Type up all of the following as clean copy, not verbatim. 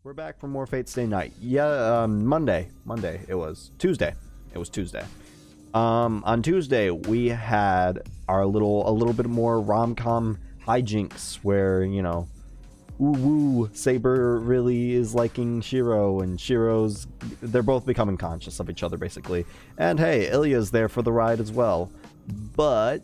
We're back for more Fate Stay Night. Yeah, Monday it was Tuesday. It was Tuesday. On Tuesday we had our a little bit more rom-com hijinks where, you know, woo Saber really is liking Shiro, and they're both becoming conscious of each other basically. And hey, Ilya's there for the ride as well. But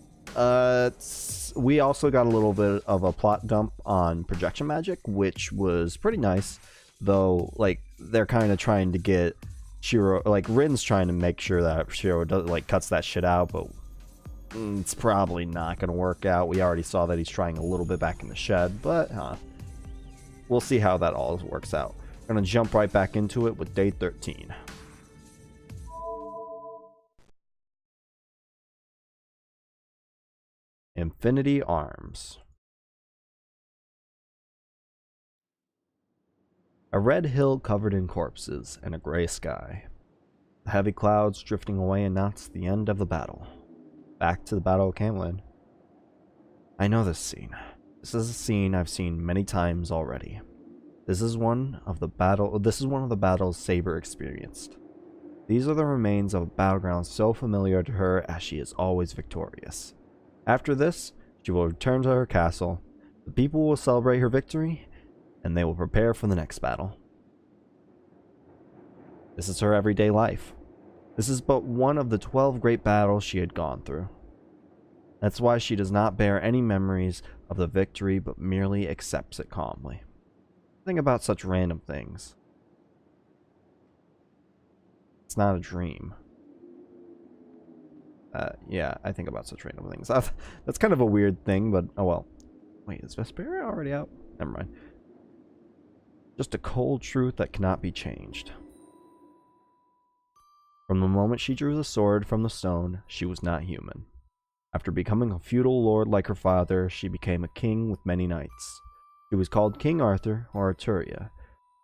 we also got a little bit of a plot dump on projection magic, which was pretty nice. Though, like, they're kind of trying to get Shiro, like, Rin's trying to make sure that Shiro does, like, cuts that shit out, but it's probably not going to work out. We already saw that he's trying a little bit back in the shed, but we'll see how that all works out. We're going to jump right back into it with day 13. Infinity Arms. A red hill covered in corpses and a gray sky. The heavy clouds drifting away announced the end of the battle. Back to the Battle of Camlin. I know this scene. This is a scene I've seen many times already. This is one of the battles Saber experienced. These are the remains of a battleground so familiar to her, as she is always victorious. After this, she will return to her castle. The people will celebrate her victory, and they will prepare for the next battle. This is her everyday life. This is but one of the 12 great battles she had gone through. That's why she does not bear any memories of the victory, but merely accepts it calmly. Think about such random things. It's not a dream. Yeah, I think about such random things. That's kind of a weird thing, but oh well. Wait, is Vesperia already out? Never mind. Just a cold truth that cannot be changed. From the moment she drew the sword from the stone, she was not human. After becoming a feudal lord like her father, she became a king with many knights. She was called King Arthur or Arturia,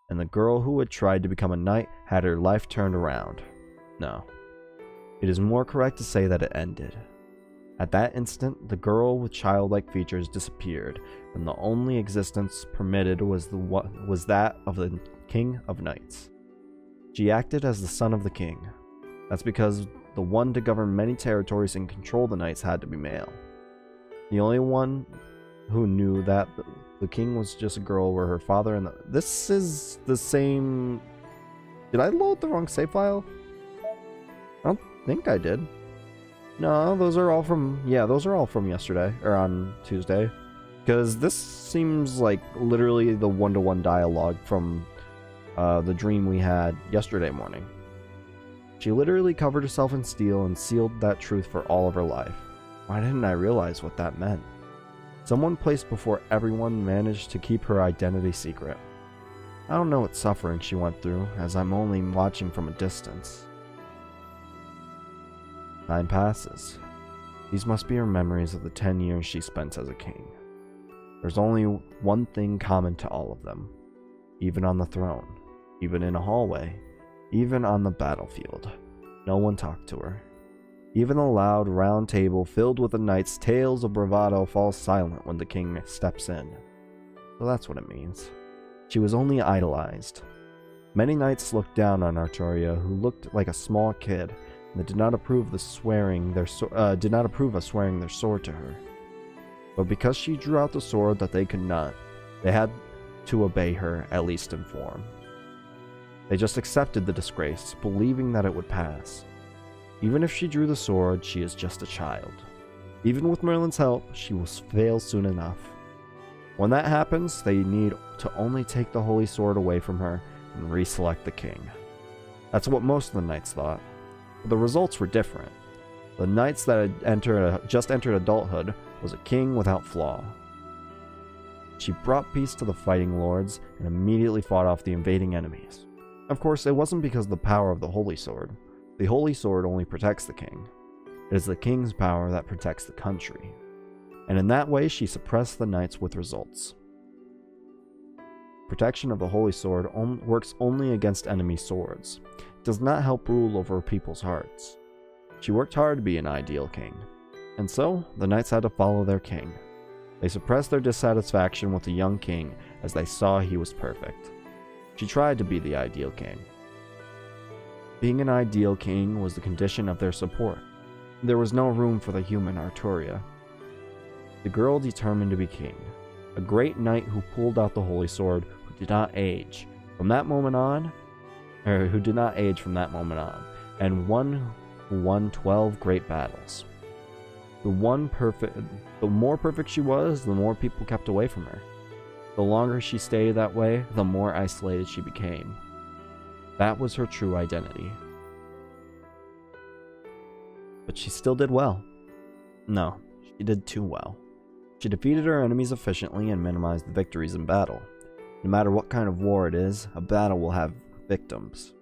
and the girl who had tried to become a knight had her life turned around. No. It is more correct to say that it ended. At that instant, the girl with childlike features disappeared, and the only existence permitted was that of the King of Knights. She acted as the son of the king. That's because the one to govern many territories and control the knights had to be male. The only one who knew that the king was just a girl were her father and this is the same... Did I load the wrong save file? I don't think I did. No, those are all from yesterday, or on Tuesday. Because this seems like literally the one-to-one dialogue from the dream we had yesterday morning. She literally covered herself in steel and sealed that truth for all of her life. Why didn't I realize what that meant? Someone placed before everyone managed to keep her identity secret. I don't know what suffering she went through, as I'm only watching from a distance. Time passes. These must be her memories of the 10 years she spent as a king. There's only one thing common to all of them. Even on the throne, even in a hallway, even on the battlefield, no one talked to her. Even the loud round table filled with the knights' tales of bravado falls silent when the king steps in. So that's what it means. She was only idolized. Many knights looked down on Arturia, who looked like a small kid, that did not approve of swearing their sword to her. But because she drew out the sword that they could not, they had to obey her, at least in form. They just accepted the disgrace, believing that it would pass. Even if she drew the sword, she is just a child. Even with Merlin's help, she will fail soon enough. When that happens, they need to only take the holy sword away from her and reselect the king. That's what most of the knights thought. But the results were different. The knights that had just entered adulthood was a king without flaw. She brought peace to the fighting lords and immediately fought off the invading enemies. Of course, it wasn't because of the power of the holy sword. The holy sword only protects the king. It is the king's power that protects the country. And in that way, she suppressed the knights with results. Protection of the holy sword works only against enemy swords. It does not help rule over people's hearts. She worked hard to be an ideal king, and so the knights had to follow their king. They suppressed their dissatisfaction with the young king as they saw he was perfect. She tried to be the ideal king. Being an ideal king was the condition of their support. There was no room for the human Arturia. The girl determined to be king, a great knight who pulled out the holy sword, who did not age from that moment on, and one who won 12 great battles. The more perfect she was, the more people kept away from her. The longer she stayed that way, the more isolated she became. That was her true identity. But she still did well. No, she did too well. She defeated her enemies efficiently and minimized the victories in battle. No matter what kind of war it is, a battle will have victims.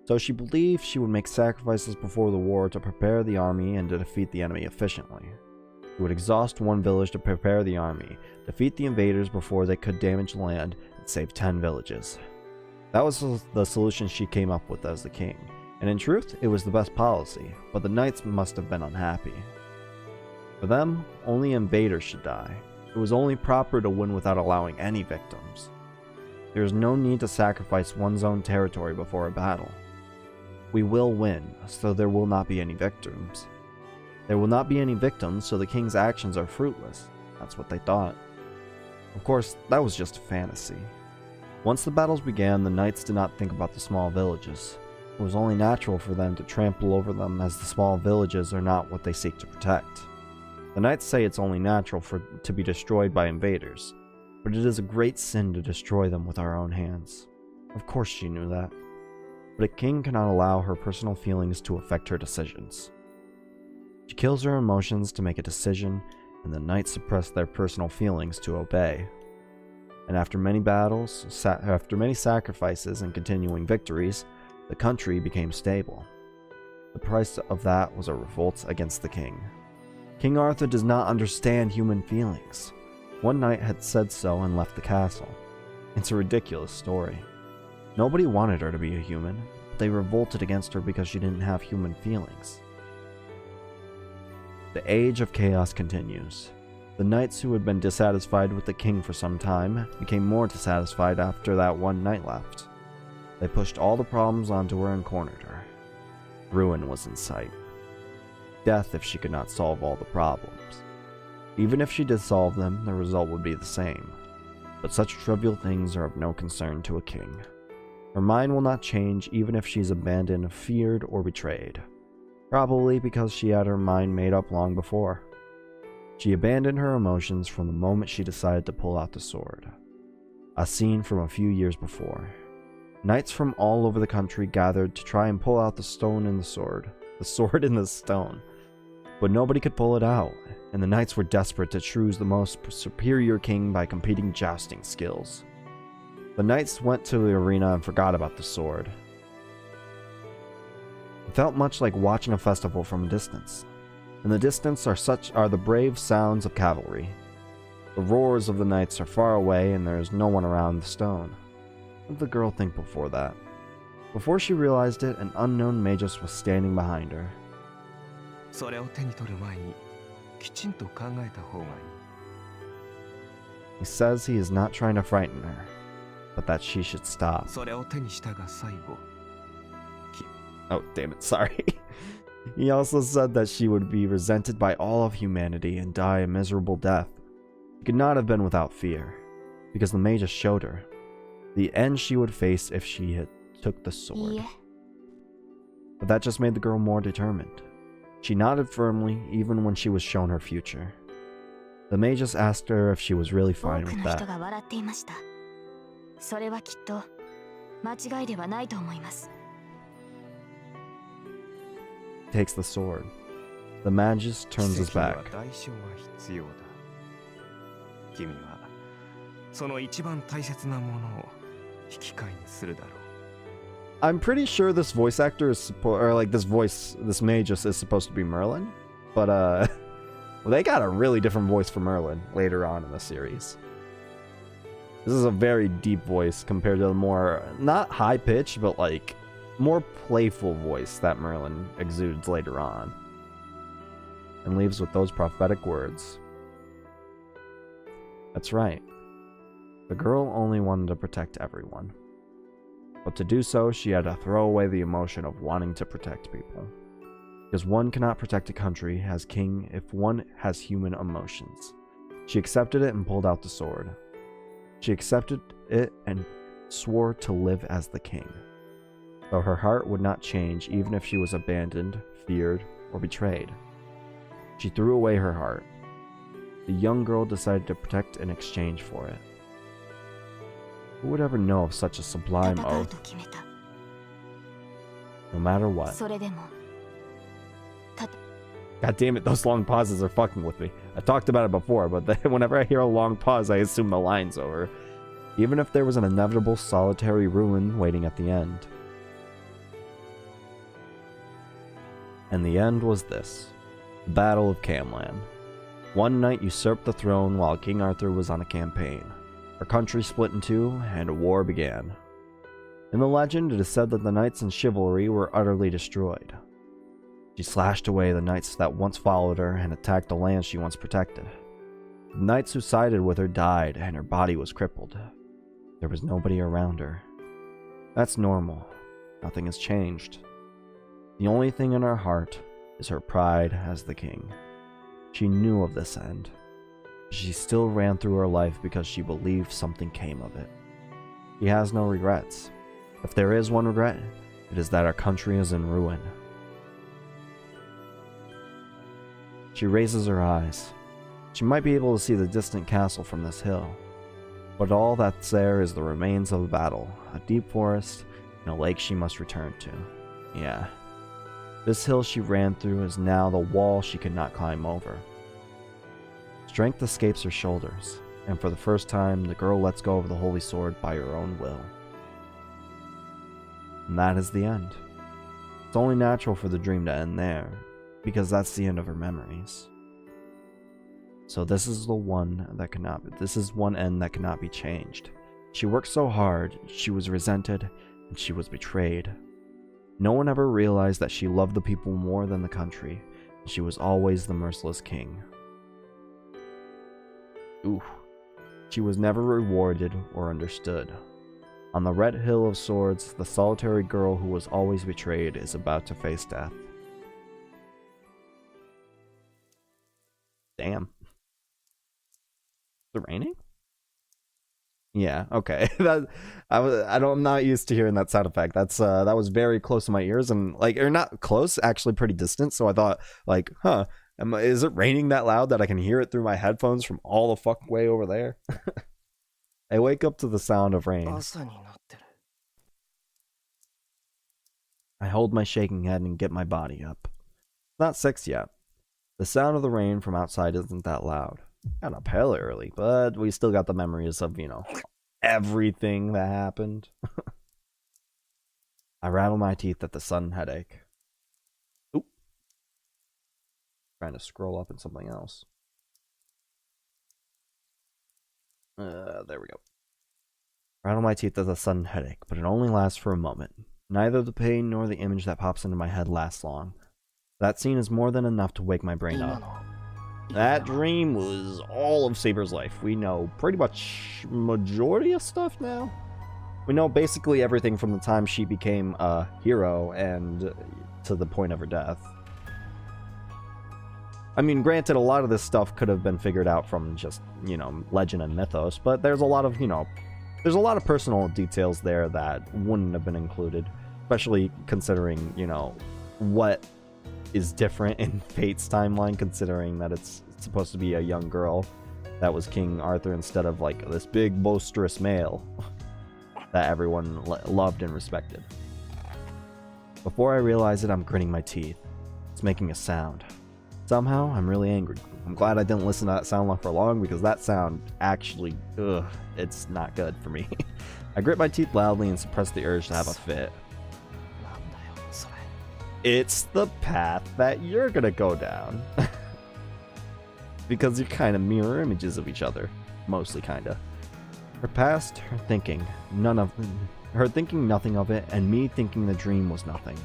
So she believed she would make sacrifices before the war to prepare the army and to defeat the enemy efficiently. She would exhaust one village to prepare the army, defeat the invaders before they could damage land, and save 10 villages. That was the solution she came up with as the king, and in truth, it was the best policy, but the knights must have been unhappy. For them, only invaders should die. It was only proper to win without allowing any victims. There is no need to sacrifice one's own territory before a battle. We will win, so there will not be any victims. There will not be any victims, so the king's actions are fruitless. That's what they thought. Of course, that was just a fantasy. Once the battles began, the knights did not think about the small villages. It was only natural for them to trample over them, as the small villages are not what they seek to protect. The knights say it's only natural to be destroyed by invaders, but it is a great sin to destroy them with our own hands. Of course she knew that. But a king cannot allow her personal feelings to affect her decisions. She kills her emotions to make a decision, and the knights suppress their personal feelings to obey. And after many battles, after many sacrifices and continuing victories, the country became stable. The price of that was a revolt against the king. King Arthur does not understand human feelings. One knight had said so and left the castle. It's a ridiculous story. Nobody wanted her to be a human, but they revolted against her because she didn't have human feelings. The age of chaos continues. The knights who had been dissatisfied with the king for some time became more dissatisfied after that one knight left. They pushed all the problems onto her and cornered her. Ruin was in sight. Death if she could not solve all the problems. Even if she did solve them, the result would be the same. But such trivial things are of no concern to a king. Her mind will not change even if she is abandoned, feared, or betrayed. Probably because she had her mind made up long before. She abandoned her emotions from the moment she decided to pull out the sword. A scene from a few years before. Knights from all over the country gathered to try and pull out the sword in the stone. But nobody could pull it out, and the knights were desperate to choose the most superior king by competing jousting skills. The knights went to the arena and forgot about the sword. It felt much like watching a festival from a distance. In the distance are the brave sounds of cavalry. The roars of the knights are far away, and there is no one around the stone. What did the girl think before that? Before she realized it, an unknown magus was standing behind her. He says he is not trying to frighten her, but that she should stop. Oh, damn it, sorry. He also said that she would be resented by all of humanity and die a miserable death. She could not have been without fear, because the magus showed her the end she would face if she had took the sword. Yeah. But that just made the girl more determined. She nodded firmly, even when she was shown her future. The magus asked her if she was really fine with that. Takes the sword. The magus turns his back. I'm pretty sure this voice actor is this magus is supposed to be Merlin, but well, they got a really different voice for Merlin later on in the series. This is a very deep voice compared to the more, not high pitched, but like more playful voice that Merlin exudes later on. And leaves with those prophetic words. That's right. The girl only wanted to protect everyone. But to do so, she had to throw away the emotion of wanting to protect people. Because one cannot protect a country as king if one has human emotions. She accepted it and pulled out the sword. She accepted it and swore to live as the king. So her heart would not change even if she was abandoned, feared, or betrayed. She threw away her heart. The young girl decided to protect in exchange for it. Who would ever know of such a sublime oath? No matter what. God damn it, those long pauses are fucking with me. I talked about it before, but then whenever I hear a long pause, I assume the line's over. Even if there was an inevitable solitary ruin waiting at the end. And the end was this. The Battle of Camlan. One knight usurped the throne while King Arthur was on a campaign. Her country split in two, and a war began. In the legend, it is said that the knights and chivalry were utterly destroyed. She slashed away the knights that once followed her and attacked the land she once protected. The knights who sided with her died, and her body was crippled. There was nobody around her. That's normal. Nothing has changed. The only thing in her heart is her pride as the king. She knew of this end. She still ran through her life because she believed something came of it. She has no regrets. If there is one regret, it is that our country is in ruin. She raises her eyes. She might be able to see the distant castle from this hill. But all that's there is the remains of a battle, a deep forest, and a lake she must return to. Yeah. This hill she ran through is now the wall she could not climb over. Strength escapes her shoulders, and for the first time, the girl lets go of the holy sword by her own will. And that is the end. It's only natural for the dream to end there, because that's the end of her memories. So this is one end that cannot be changed. She worked so hard, she was resented, and she was betrayed. No one ever realized that she loved the people more than the country, and she was always the merciless king. Ooh. She was never rewarded or understood. On the Red Hill of Swords, the solitary girl who was always betrayed is about to face death. Damn. Is it raining? Yeah, okay. I'm not used to hearing that sound effect. That was very close to my ears, and or not close, actually pretty distant. So I thought, is it raining that loud that I can hear it through my headphones from all the fuck way over there? I wake up to the sound of rain. I hold my shaking head and get my body up. Not 6 yet. The sound of the rain from outside isn't that loud. Got up hella early, but we still got the memories of, everything that happened. I rattle my teeth at the sudden headache. Oop. Trying to scroll up in something else. There we go. Rattle my teeth at the sudden headache, but it only lasts for a moment. Neither the pain nor the image that pops into my head lasts long. That scene is more than enough to wake my brain up. That dream was all of Saber's life. We know pretty much majority of stuff now. We know basically everything from the time she became a hero and to the point of her death. I mean, granted, a lot of this stuff could have been figured out from just, legend and mythos, but there's a lot of, there's a lot of personal details there that wouldn't have been included, especially considering, what is different in Fate's timeline, considering that it's supposed to be a young girl that was King Arthur instead of this big boisterous male that everyone loved and respected. Before I realize it, I'm gritting my teeth. It's making a sound. Somehow, I'm really angry. I'm glad I didn't listen to that sound for long, because that sound actually, it's not good for me. I grit my teeth loudly and suppress the urge to have a fit. It's the path that you're gonna go down. Because you're kind of mirror images of each other. Mostly, kinda. Her past, her thinking nothing of it, and me thinking the dream was nothing.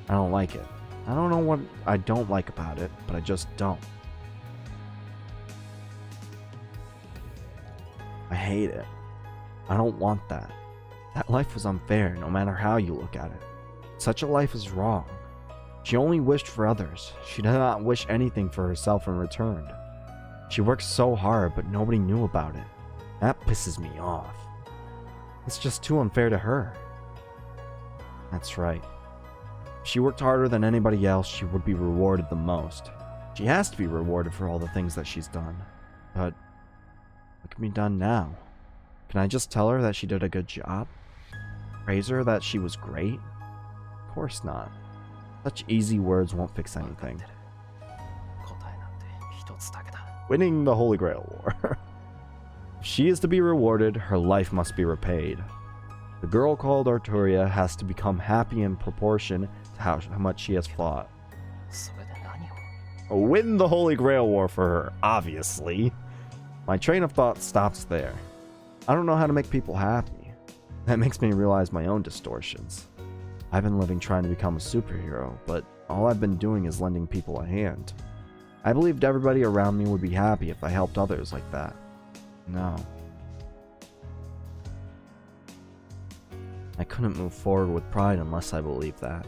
I don't like it. I don't know what I don't like about it, but I just don't. I hate it. I don't want that. That life was unfair, no matter how you look at it. Such a life is wrong. She only wished for others. She did not wish anything for herself in return. She worked so hard, but nobody knew about it. That pisses me off. It's just too unfair to her. That's right. If she worked harder than anybody else, she would be rewarded the most. She has to be rewarded for all the things that she's done. But what can be done now? Can I just tell her that she did a good job? Praise her that she was great? Of course not. Such easy words won't fix anything. Winning the Holy Grail War. If she is to be rewarded, her life must be repaid. The girl called Arturia has to become happy in proportion to how much she has fought. Win the Holy Grail War for her, obviously. My train of thought stops there. I don't know how to make people happy. That makes me realize my own distortions. I've been living trying to become a superhero, but all I've been doing is lending people a hand. I believed everybody around me would be happy if I helped others like that. No. I couldn't move forward with pride unless I believed that.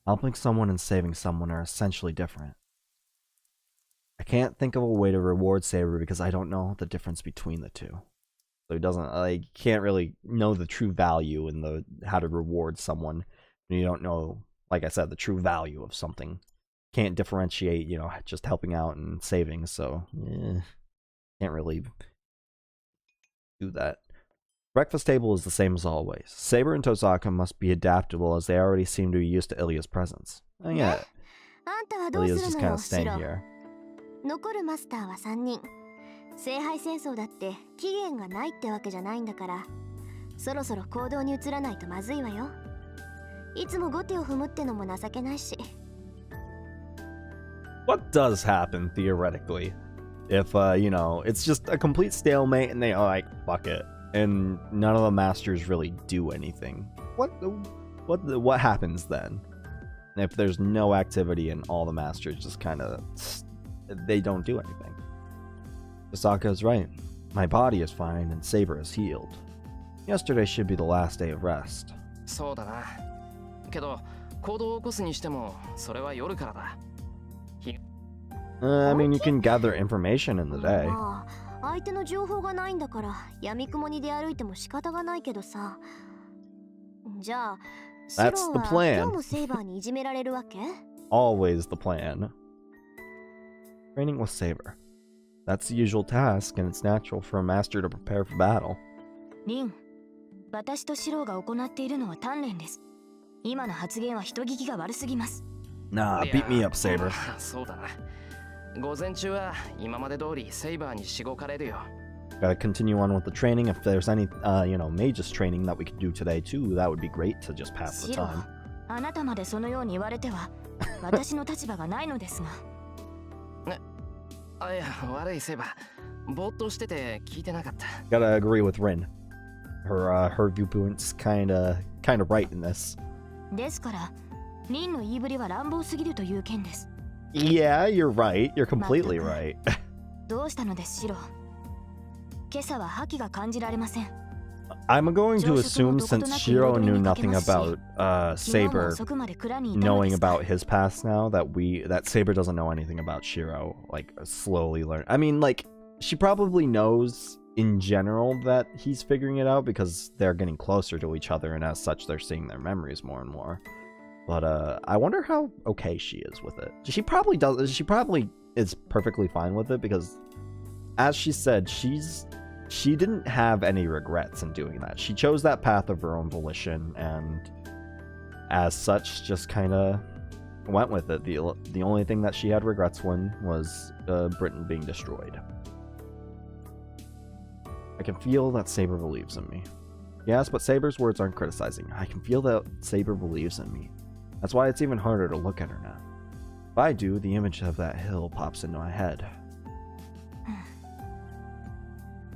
Helping someone and saving someone are essentially different. I can't think of a way to reward Saber because I don't know the difference between the two. So he doesn't, like, can't really know the true value in the how to reward someone when you don't know, like I said, the true value of something. Can't differentiate, you know, just helping out and saving, so can't really do that. Breakfast table is the same as always. Saber and Tosaka must be adaptable as they already seem to be used to Ilya's presence. Oh yeah, Ilya's just kind of staying here. 残るマスターは3人。聖杯戦争だって期限がないってわけじゃないんだから、そろそろ行動に移らないとまずいわよ。いつも後手を踏むってのも情けないし。What does happen theoretically if you know, it's just a complete stalemate and they are like, fuck it, and none of the masters really do anything? What happens then if there's no activity and all the masters just kind of they don't do anything? Osaka is right. My body is fine and Saber is healed. Yesterday should be the last day of rest. そうだな。けど行動を起こすにしてもそれは夜からだ。I mean, you can gather information in the day. 相手の情報がないんだから闇雲に出歩いても仕方がないけどさ。じゃあ、シロは今日もセイバーにいじめられるわけ? Always the plan. Training with Saber. That's the usual task, and it's natural for a master to prepare for battle. リン、私とシロが行っているのは鍛錬です。今の発言は人聞きが悪すぎます。Nah, beat me up, Saber. そうだな。午前中は今まで通りセイバーにしごかれるよ。Gotta continue on with the training. If there's any, you know, mages training that we could do today too, that would be great to just pass the time. あなたまでそのように言われては私の立場がないのですが。いや、悪いセイバー。ぼーっとしてて聞いてなかった。Gotta agree with Rin. Her viewpoint's kinda right in this. ですから、リンの言いぶりは乱暴すぎるという件です。Yeah, you're right. You're completely right. どうしたのですシロ。今朝は覇気が感じられません。I'm going to assume since Shiro knew nothing about Saber knowing about his past now that Saber doesn't know anything about Shiro, like slowly learn. I mean, like she probably knows in general that he's figuring it out because they're getting closer to each other and as such they're seeing their memories more and more. But I wonder how okay she is with it. She probably does. She probably is perfectly fine with it because, as she said, she didn't have any regrets in doing that. She chose that path of her own volition, and as such, just kind of went with it. The only thing that she had regrets when was Britain being destroyed. I can feel that Saber believes in me. Yes, but Saber's words aren't criticizing. I can feel that Saber believes in me. That's why it's even harder to look at her now. If I do, the image of that hill pops into my head.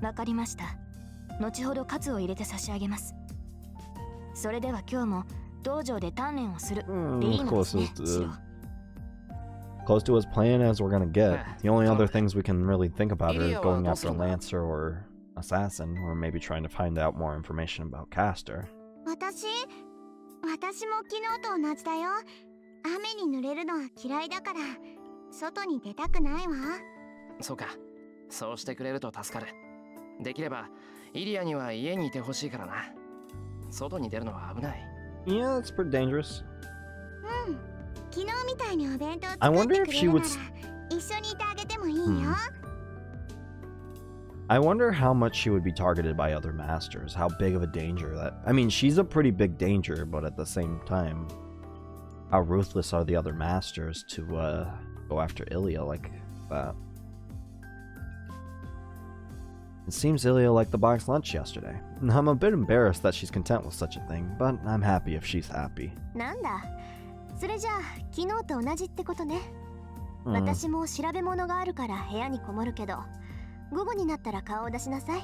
わかりました。後ほどカツを入れて差し上げます。それでは今日も道場で鍛錬をする。Close to as planned as we're gonna get. The only other things we can really think about are going after a Lancer or assassin, or maybe trying to find out more information about Castor. 私も昨日と同じだよ。雨に濡れるのは嫌いだから外に出たくないわ。そうか、そうしてくれると助かる。できればイリアには家にいてほしいからな。外に出るのは危ない。Yeah, that's pretty dangerous. うん。昨日みたいにお弁当 I 作って wonder く if れ she るな would. ら一緒にいてあげてもいいよ。I wonder how much she would be targeted by other masters. How big of a danger that. I mean, she's a pretty big danger, but at the same time, how ruthless are the other masters to go after Ilya like that? It seems Ilya liked the box lunch yesterday. I'm a bit embarrassed that she's content with such a thing, but I'm happy if she's happy. なんだ。それじゃあ昨日と同じってことね。私も調べ物があるから部屋にこもるけど、午後になったら顔を出しなさい。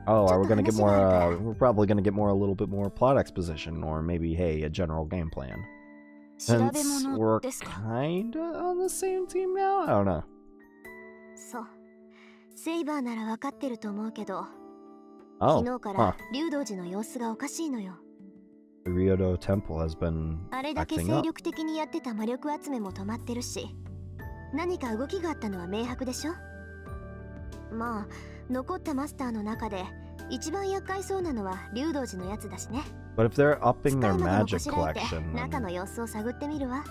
Oh, are we gonna get more? We're probably gonna get more, a little bit more plot exposition, or maybe, hey, a general game plan. Since we're kinda on the same team now, I don't know. そう。セイバーなら分かってると思うけど、Oh, 昨日から竜道寺の様子がおかしいのよ。The Ryodo Temple has been あれだけ acting 精 up. 力的にやってた魔力集めも止まってるし、何か動きがあったのは明白でしょ。まあ、残ったマスターの中で一番厄介そうなのは竜道寺のやつだしね。But if they're upping 使 their い魔でも magic こしらえて collection, 中 then の様子を探ってみるわ。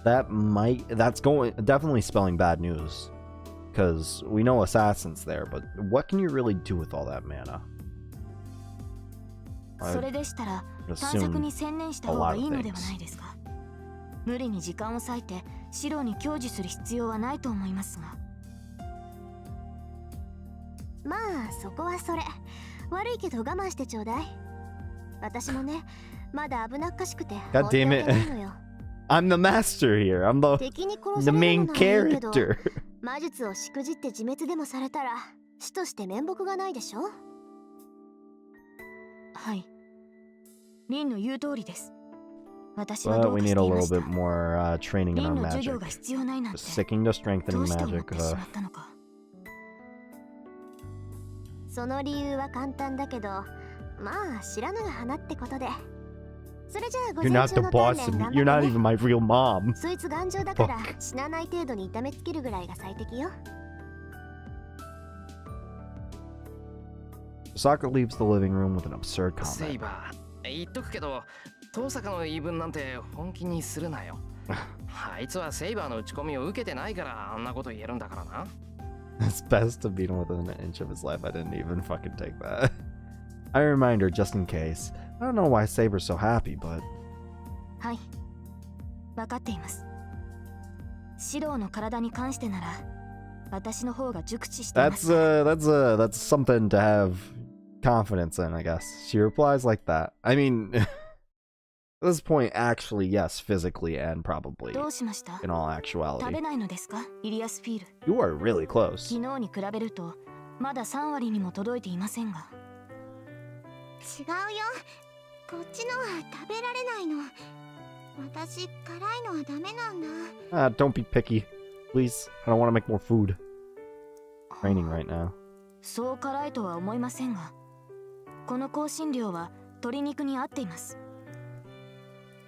that's definitely spelling bad news. Because we know assassins there, but what can you really do with all that mana? それでしたら I'd 探索 assume に専念した方がいいのではないですか。無理に時間を割いて白に享受する必要はないと思いますが。まあそこはそれ。悪いけど我慢してちょうだい。私もね、まだ危なっかしくて God 放ってあ damn げ it. ないのよ。 I'm the master here. I'm 敵に殺 the される main のならいいけど、 character. 魔術をしくじって自滅でもされたら死として面目がないでしょ。はい。リンの言う通りです。私は But どう we かし need て a いま little した。 bit more training in リ our ンの授業 magic. が必要ないなんて Just sticking to ど strengthening うして思っ magic. てしまったのか。その理由は簡単だけど、まあ知らぬが花ってことで。それじゃあ午 You're 前 not 中 the の boss. 鍛錬頑 You're 張 not ってね。 even my real mom. そいつ頑丈だから死なない程度に痛めつけるぐらいが最適よ。Sokka leaves the living room with an absurd セイ comment. バー、言っとくけど、遠坂の言い分なんて本気にするなよ。あいつはセイバーの打ち込みを受けてないからあんなこと言えるんだからな。It's best to beat him within an inch of his life. I didn't even fucking take that. I remind her just in case. I don't know why Saber's so happy, but はい。分かっています。シローの体に関してなら私の方が熟知しています。that's something to have confidence in, I guess. She replies like that. I mean, at this point, actually, yes, physically and probably どうしました？ in all 食 actuality. べないのですか？イリアスフィール。 You are really close. 昨日に比べるとまだ3割にも届いていませんが。違うよ。こっちのは食べられないの。私辛いのはダメなんだ。 Don't be picky. Please, I don't want to make more food. Training right now. そう辛いとは思いませんが、この香辛料は鶏肉に合っています。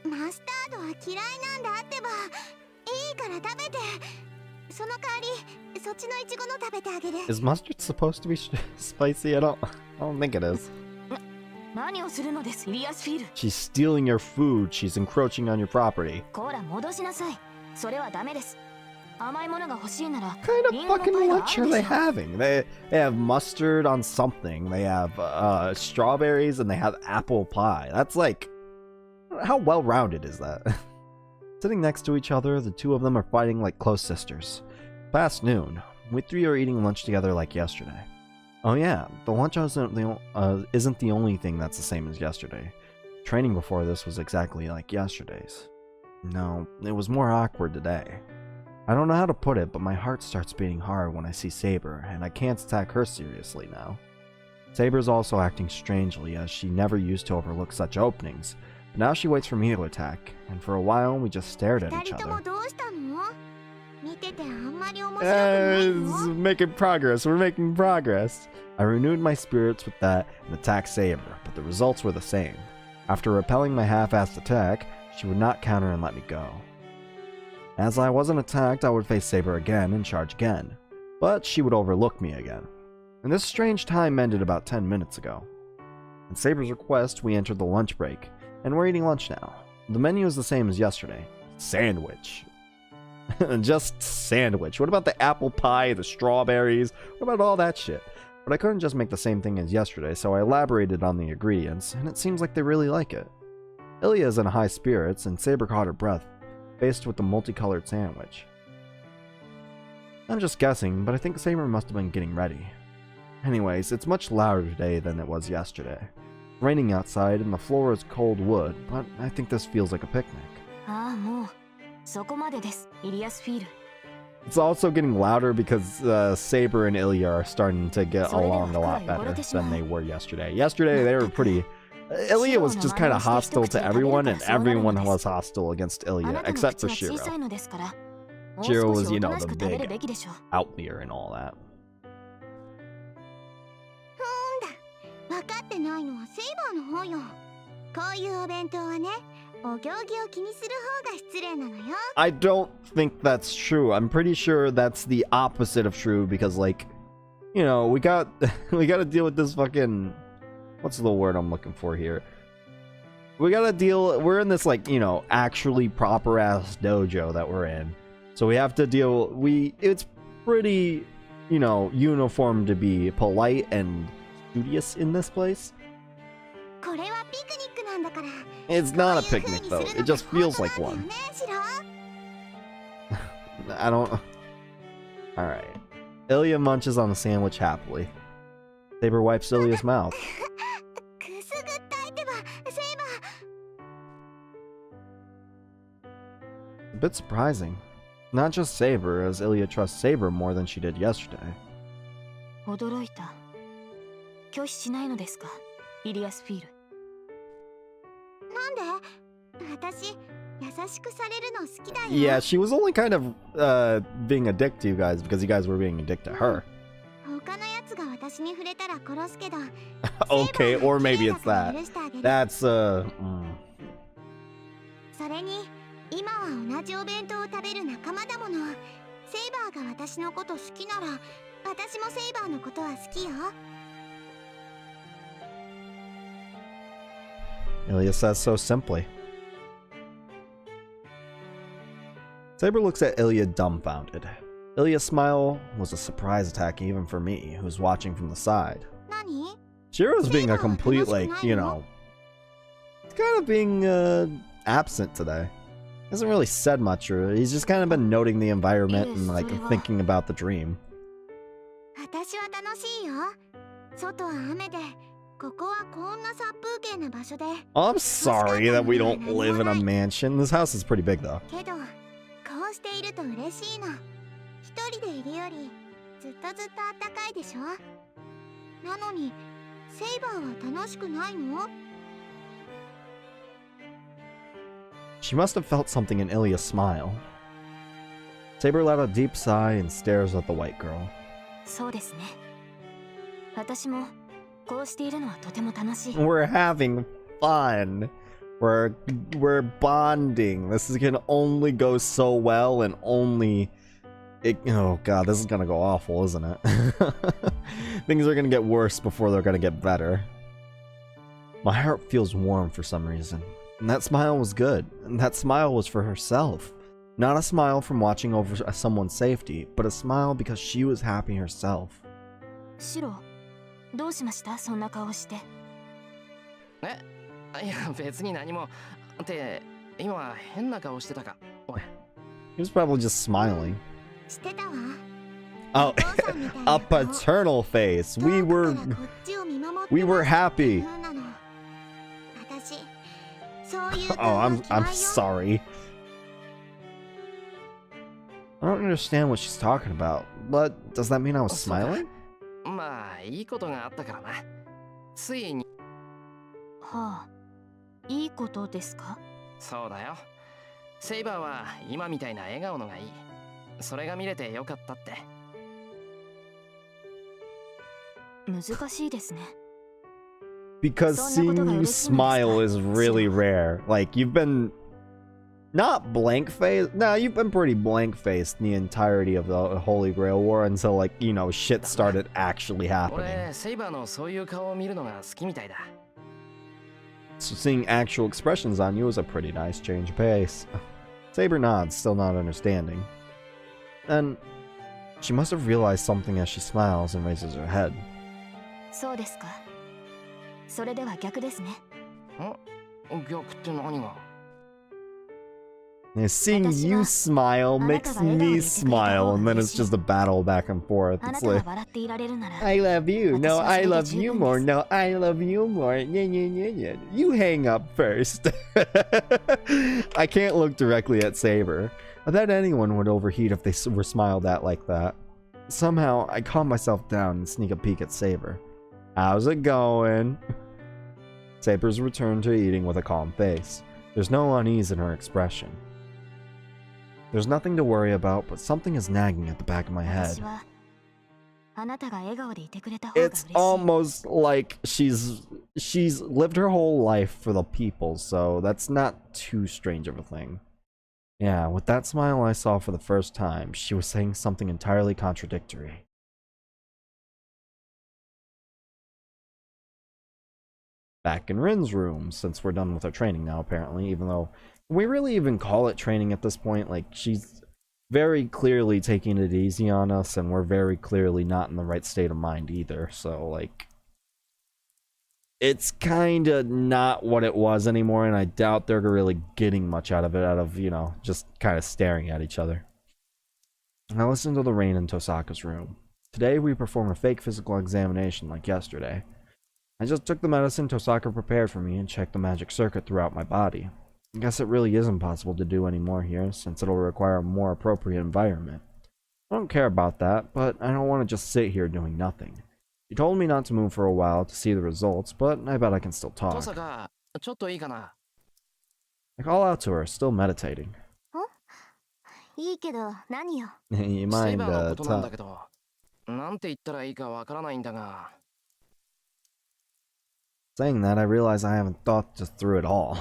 マスタードは嫌いなんだってば。いいから食べて。その代わりそっちのイチゴの食べてあげる。 Is mustard supposed to be spicy? I don't think it is. 何をするのです、イリアスフィール。 She's stealing your food. She's encroaching on your property. こら戻しなさい。それはダメです。甘いものが欲しいなら What kind リ of ンゴのパ fucking イがあ lunch る are で they しょ。 having? They have mustard on something. They have strawberries and they have apple pie. That's like, how well-rounded is that? Sitting next to each other, the two of them are fighting like close sisters. Past noon, we three are eating lunch together like yesterday. Oh yeah, the lunch isn't the only thing that's the same as yesterday. Training before this was exactly like yesterday's. No, it was more awkward today. I don't know how to put it, but my heart starts beating hard when I see Saber, and I can't attack her seriously now. Saber's also acting strangely, as she never used to overlook such openings. But now she waits for me to attack, and for a while we just stared at 二 each 人とも other. どうしたの？見ててあんまり面白くないの？ Making progress. We're making progress. I renewed my spirits with that and attacked Saber, but the results were the same. After repelling my half-assed attack, she would not counter and let me go. As I wasn't attacked, I would face Saber again and charge again, but she would overlook me again. And this strange time ended about 10 minutes ago. At Saber's request, we entered the lunch break, and we're eating lunch now. The menu is the same as yesterday. Sandwich. Just sandwich. What about the apple pie, the strawberries? What about all that shit? But I couldn't just make the same thing as yesterday, so I elaborated on the ingredients, and it seems like they really like it. Ilya is in high spirits, and Saber caught her breath, faced with the multicolored sandwich. I'm just guessing, but I think Saber must have been getting ready. Anyways, it's much louder today than it was yesterday. It's raining outside, and the floor is cold wood, but I think this feels like a picnic. ああ、もうそこまでです、イリアスフィール。 It's also getting louder because Saber and Ilya are starting to get along a lot better than they were yesterday. Yesterday, they were pretty... Ilya was just kind of hostile to everyone, and everyone was hostile against Ilya, except for Shiro. Shiro was, you know, the big outlier and all that. 分かってないのはセイバーの方よ。こういうお弁当はね、お行儀を気にする方が失礼なのよ。 I don't think that's true. I'm pretty sure that's the opposite of true because, like, you know, we got to deal with this fucking... What's the word I'm looking for here? We gotta deal... We're in this, like, you know, actually proper-ass dojo that we're in. So we have to deal... It's pretty, you know, uniform to be polite and studious in this place. これはピクニックなんだから。 It's not a picnic, though. It just feels like one. I don't... Alright. Ilya munches on the sandwich happily. Saber wipes Ilya's mouth. A bit surprising. Not just Saber, as Ilya trusts Saber more than she did yesterday. 驚いた。拒否しないのですか、イリアスフィール。なんで？私、優しくされるの好きだよ。 Yeah, she was only kind of being a dick to you guys because you guys were being a dick to her. 他のやつが私に触れたら殺すけど。Okay, or maybe it's that. That's それに今は同じお弁当を食べる仲間だもの。セイバーが私のこと好きなら、私もセイバーのことは好きよ。 Ilya says so simply. Saber looks at Ilya dumbfounded. Ilya's smile was a surprise attack even for me, who's watching from the side. 何？ Shiro's being a complete, like, you know... He's kind of being absent today. Hasn't really said much, or he's just kind of been noting the environment and, like, thinking about the dream. 私は楽しいよ。外は雨で。 ここはこんな殺風景な場所で。 I'm sorry that we don't live in a mansion. This house is pretty big, though. けど、こうしていると嬉しいの。一人でいるより、ずっとずっと暖かいでしょ。なのに、セイバーは楽しくないの？ She must have felt something in Ilya's smile. Saber let out a deep sigh and stares at the white girl. そうですね。私も こうしているのはとても楽しい。 We're having fun. We're bonding. This is gonna only go so well and only... oh god, this is gonna go awful, isn't it? Things are gonna get worse before they're gonna get better. My heart feels warm for some reason. And that smile was good. And that smile was for herself. Not a smile from watching over someone's safety, but a smile because she was happy herself. シロ、どうしました？そんな顔して。いや、別に何も。って今変な顔してたか。俺。He was probably just smiling. してたわ。 Oh, a paternal face. We were happy. Oh, I'm sorry. I don't understand what she's talking about. But does that mean I was smiling? まあいいことがあったからな。ついに。はあ、いいことですか？そうだよ。セイバーは今みたいな笑顔のがいい。それが見れてよかったって。難しいですね。Because seeing you smile is really rare. Like, you've been not blank-faced. No, you've been pretty blank-faced the entirety of the Holy Grail War until, like, you know, shit started actually happening. 俺セイバーのそういう顔を見るのが好きみたいだ。 So seeing actual expressions on you was a pretty nice change of pace. Saber nods, still not understanding. Then, she must have realized something as she smiles and raises her head. そうですか。それでは逆ですね。逆って何が？ Seeing you smile makes me smile, and then it's just a battle back and forth. あな It's たが like, 笑っていられるなら、 I love you, no, I love you more, no, I love you more, yeah, yeah, yeah, yeah. You hang up first. I can't look directly at Saber. I bet anyone would overheat if they were smiled at like that. Somehow, I calm myself down and sneak a peek at Saber. How's it going? Saber's returned to eating with a calm face. There's no unease in her expression. There's nothing to worry about, but something is nagging at the back of my head. 私はあなたが笑顔でいてくれた方が嬉し It's い。 almost like she's lived her whole life for the people, so that's not too strange of a thing. Yeah, with that smile I saw for the first time, she was saying something entirely contradictory. Back in Rin's room, since we're done with our training now, apparently, even though we really even call it training at this point. Like, she's very clearly taking it easy on us, and we're very clearly not in the right state of mind either, so, like, it's kinda not what it was anymore, and I doubt they're really getting much out of it, you know, just kind of staring at each other. I listened to the rain in Tosaka's room. Today we perform a fake physical examination like yesterday. I just took the medicine Tosaka prepared for me and checked the magic circuit throughout my body. I guess it really isn't possible to do any more here, since it'll require a more appropriate environment. I don't care about that, but I don't want to just sit here doing nothing. She told me not to move for a while to see the results, but I bet I can still talk. トサカ、ちょっといいかな？ I call out to her, still meditating. いいけど何よ。 You セイ mind, バーのことなんだ talk? けど、なんて言ったらいいかわからないんだが。 Saying that, I realize I haven't thought this through at all.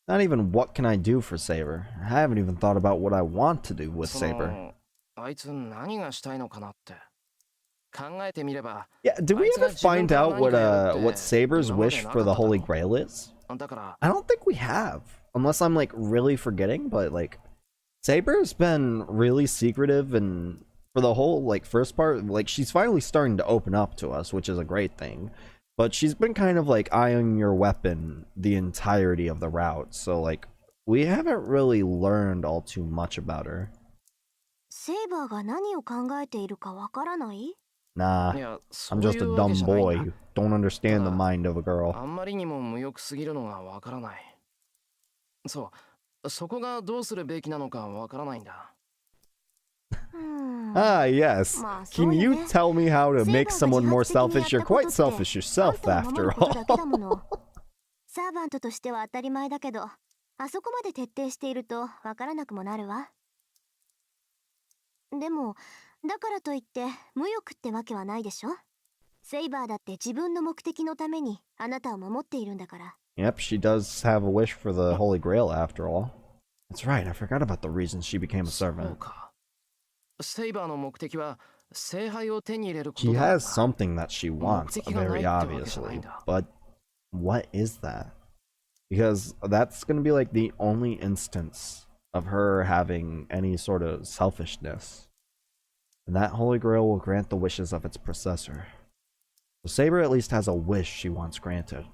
Not even what can I do for Saber. I haven't even thought about what I want to do with そ Saber. のあいつ何がしたいのかなって。考えてみれば。 Yeah, did we ever find out what Saber's wish for the Holy Grail is? だから。 I don't think we have. Unless I'm, like, really forgetting, but, like, Saber's been really secretive, and for the whole, like, first part, like, she's finally starting to open up to us, which is a great thing. But she's been kind of, like, eyeing your weapon the entirety of the route, so, like, we haven't really learned all too much about her. セイバーが何を考えているかわからない？ Nah, いや、 I'm just a そういうわけ dumb じゃないんだ。 boy. Don't understand the mind of a girl. あんまりにも無欲すぎるのがわからない。そう、そこがどうするべきなのかわからないんだ。Ah, yes. Can you tell me how to make someone more selfish? You're quite selfish yourself, after all. サーバントとしては当たり前だけど、あそこまで徹底しているとわからなくもなるわ。でも、だからといって無欲ってわけはないでしょ。セイバーだって自分の目的のためにあなたを守っているんだから。Yep, she does have a wish for the Holy Grail after all. That's right, I forgot about the reason she became a そう servant. か。セイバーの目的は聖杯を手に入れること She だ。 has something that she wants, very obviously. But what is that? Because that's going to be like the only instance of her having any sort of selfishness. And that Holy Grail will grant the wishes of its possessor. So Saber at least has a wish she wants granted.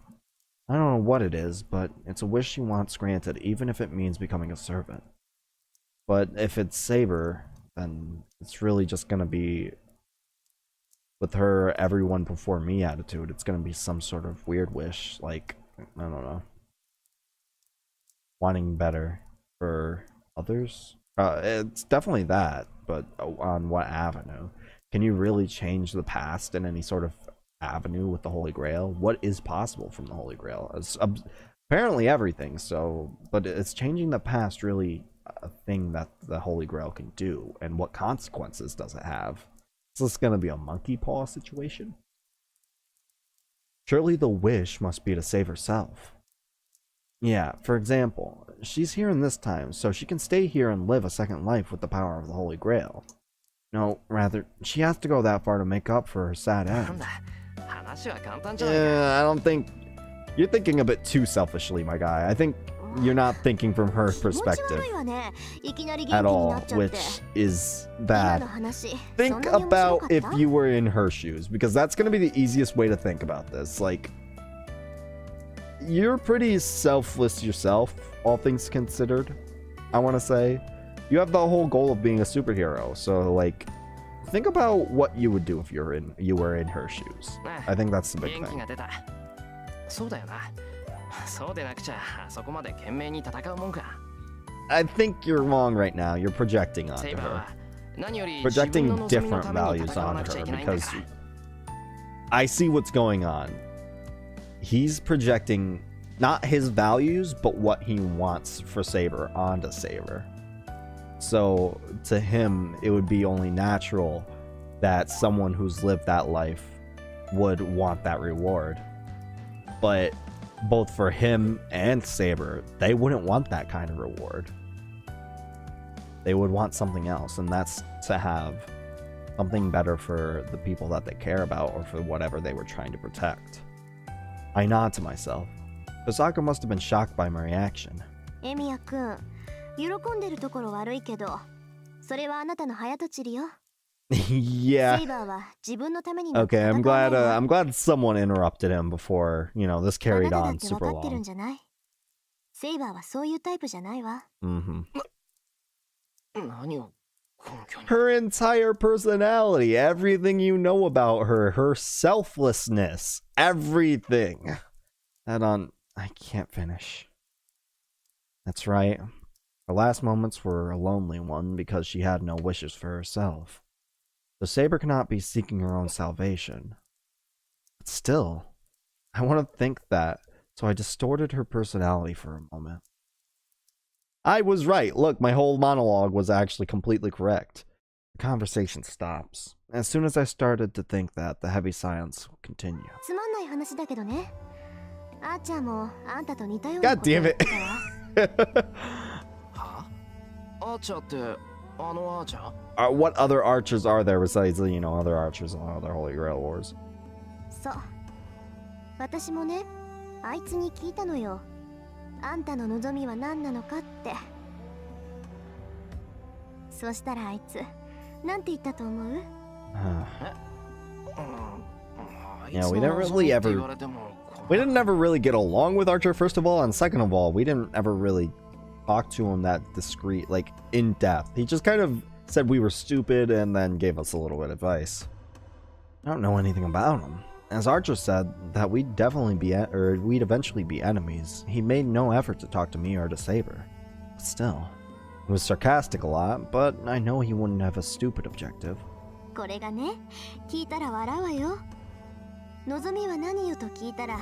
I don't know what it is, but it's a wish she wants granted, even if it means becoming a servant. But if it's Saber, then it's really just gonna be, with her everyone before me attitude, it's gonna be some sort of weird wish, like, I don't know, wanting better for others. It's definitely that, but on what avenue? Can you really change the past in any sort of avenue with the Holy Grail? What is possible from the Holy Grail? It's apparently everything, so, but it's changing the past really a thing that the Holy Grail can do, and what consequences does it have? Is this gonna be a monkey paw situation? Surely the wish must be to save herself. Yeah, for example, she's here in this time, so she can stay here and live a second life with the power of the Holy Grail. No, rather, she has to go that far to make up for her sad なん end. だ話は簡単じゃないか Yeah, I don't think... You're thinking a bit too selfishly, my guy. I think you're not thinking from her 気持ち perspective 悪いわね。いきなり元気 at にな all, っちゃって which is 今 bad. の話そん Think なに面白 about かっ if た you were in her shoes, because that's going to be the easiest way to think about this. Like, you're pretty selfless yourself, all things considered, I want to say. You have the whole goal of being a superhero, so, like, think about what you would do if you were in her shoes. I think that's the big 元気 thing. が出たそうだよなそうでなくちゃあそこまで懸命に戦うもんか I think you're wrong right now. You're projecting セ onto イバー her. は何より自分 Projecting の望みの different ために values 戦わ onto なくちゃい her けないんだ because から I see what's going on. He's projecting not his values, but what he wants for Saber onto Saber. So to him, it would be only natural that someone who's lived that life would want that reward. But both for him and Saber, they wouldn't want that kind of reward. They would want something else, and that's to have something better for the people that they care about or for whatever they were trying to protect. I nod to myself. Kosaka must have been shocked by my reaction. エミヤくん喜んでるところ悪いけどそれはあなたの早とちりよ Yeah. セイバーは自分のためになって Okay, 戦わないわ I'm glad someone interrupted him before, this あな carried ただ on って分 super かってるん long. じゃないセイバーはそういうタイプじゃないわ Mm-hmm. 何を根拠に Her entire personality, everything you know about her, her selflessness, everything. I can't finish. That's right. Her last moments were a lonely one because she had no wishes for herself. The Saber cannot be seeking her own salvation. But still, I want to think that, so I distorted her personality for a moment. I was right. Look, my whole monologue was actually completely correct. The conversation stops. As soon as I started to think that, the heavy silence will continue. つまんない話だけどねあーちゃんもあんたと似たよう God なこと damn 言っ it. てたわはアーチャーってあのアーチャー What other archers are there besides, other archers on other Holy Grail Wars? そう私もねあいつに聞いたのよあんたの望みは何なのかってそしたらあいつなんて言ったと思う Yeah, we didn't really ever... We didn't ever really get along with Archer, first of all, and second of all, we didn't ever really talk to him that discreet, like, in depth. He just kind of said we were stupid and then gave us a little bit of advice. I don't know anything about him. As Archer said, that we'd definitely be, we'd eventually be enemies. He made no effort to talk to me or to Saber. Still, he was sarcastic a lot, but I know he wouldn't have a stupid objective. これがね聞いたら笑うわよ望みは何よと聞いたら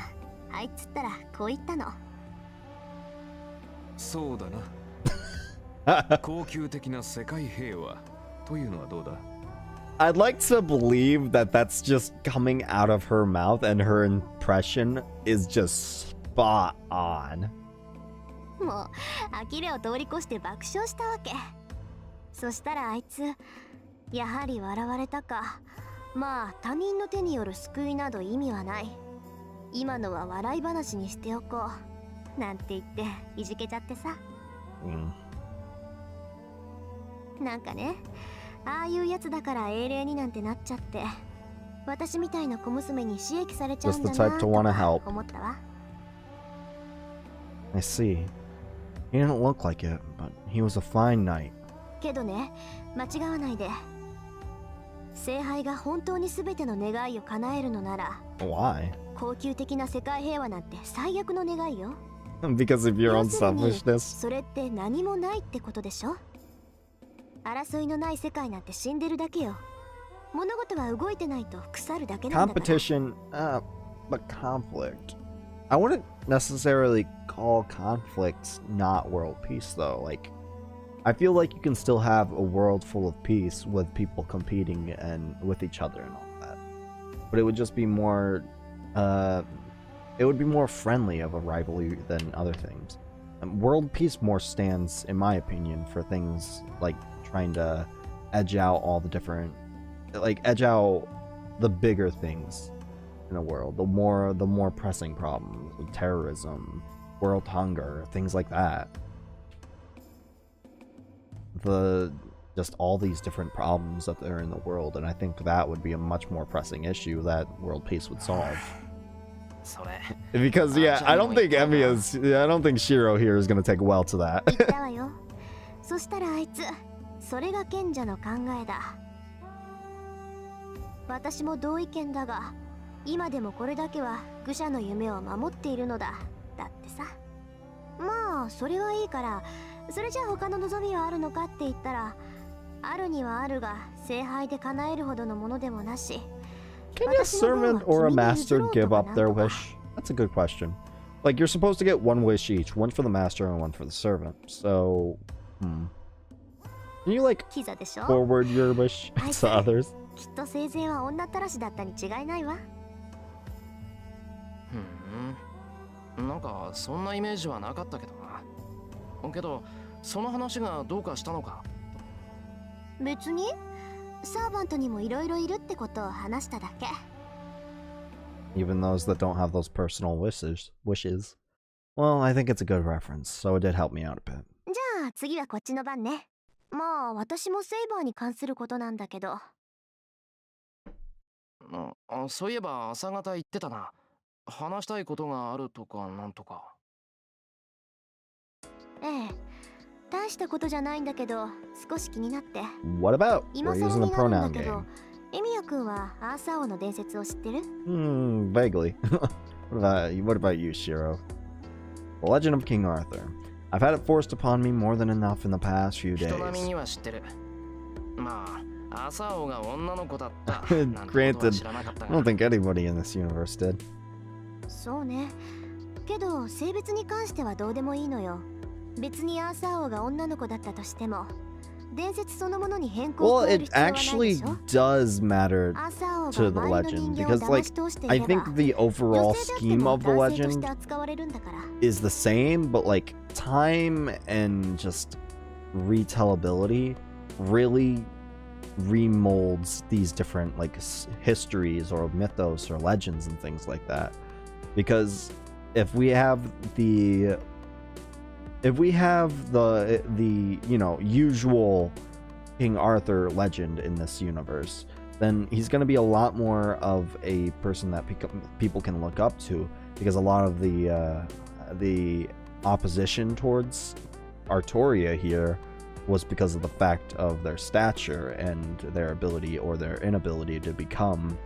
あいつったらこう言ったのそうだな高級的な世界平和というのはどうだ I'd like to believe that that's just coming out of her mouth and her impression is just spot on. もう呆れを通り越して爆笑したわけそしたらあいつやはり笑われたかまあ他人の手による救いなど意味はない今のは笑い話にしておこうなんて言っていじけちゃってさ、なんかねああいうやつだから英霊になんてなっちゃって私みたいな小娘に刺激されちゃうんだな Just the type to wanna と help. か思ったわ I see. He didn't look like it, but he was a fine knight. けどね間違わないで聖杯が本当に全ての願いを叶えるのなら Why? 高級的な世界平和なんて最悪の願いよ Because of your own 要するに selfishness? それって何もないってことでしょ争いのない世界なんて死んでるだけよ物事は動いてないと腐るだけなんだから Competition, but conflict. I wouldn't necessarily call conflicts not world peace, though. Like, I feel like you can still have a world full of peace with people competing and with each other and all that. But it would just be more it would be more friendly of a rivalry than other things. World peace more stands, in my opinion, for things like trying to edge out all the different, like edge out the bigger things in the world, the more pressing problems, terrorism, world hunger, things like that. Just all these different problems that are in the world, and I think that would be a much more pressing issue that world peace would solve. Because yeah, I don't think Shiro here is going to take well to that. 言ったわよ。そしたらあいつ、それが賢者の考えだ。私も同意見だが、今でもこれだけは愚者の夢を守っているのだ。だってさ。まあそれはいいから、それじゃあ他の望みはあるのかって言ったら、あるにはあるが聖杯で叶えるほどのものでもなし。Can a servant or a master give up their wish? That's a good question. Like, you're supposed to get one wish each, one for the master and one for the servant. So, Can you, like, キザでしょ? forward your wish to others? きっと生前は女ったらしだったに違いないわ。なんかそんなイメージはなかったけどな。けどその話がどうかしたのか？別にサーバントにもいろいろいるってことを話しただけ。Even those that don't have those personal wishes. Well, I think it's a good reference, so it did help me out a bit. じゃあ次はこっちの番ね。まあ私もセイバーに関することなんだけど。そういえば朝方言ってたな。話したいことがあるとかなんとか。ええ、大したことじゃないんだけど少し気になって。 What about? 今 We're 更 using に the なるんだ pronoun けど game. エミヤ君はアーサー王の伝説を知ってる？ Vaguely. What about you, Shiro? The Legend of King Arthur. I've had it forced upon me more than enough in the past few days. 人並みには知ってる。まあ、アーサー王が女の子だった。 Granted, I don't think anybody in this universe did. そうね。けど性別に関してはどうでもいいのよ。別にアーサー王が女の子だったとしても、伝説そのものに変更を Well, 加える it 必要はないで actually しょ。 does matter アーサー王 to が the 周りの legend 人間を because, 騙 like, し通してい I れば、 think the 女 overall 性であって scheme も of the 男性とし legend て扱われるんだから。 is the same, but like time and just retellability really remolds these different like histories or mythos or legends and things like that. Because if we have the you know usual King Arthur legend in this universe, then he's going to be a lot more of a person that people can look up to, because a lot of the opposition towards Artoria here was because of the fact of their stature and their ability or their inability to become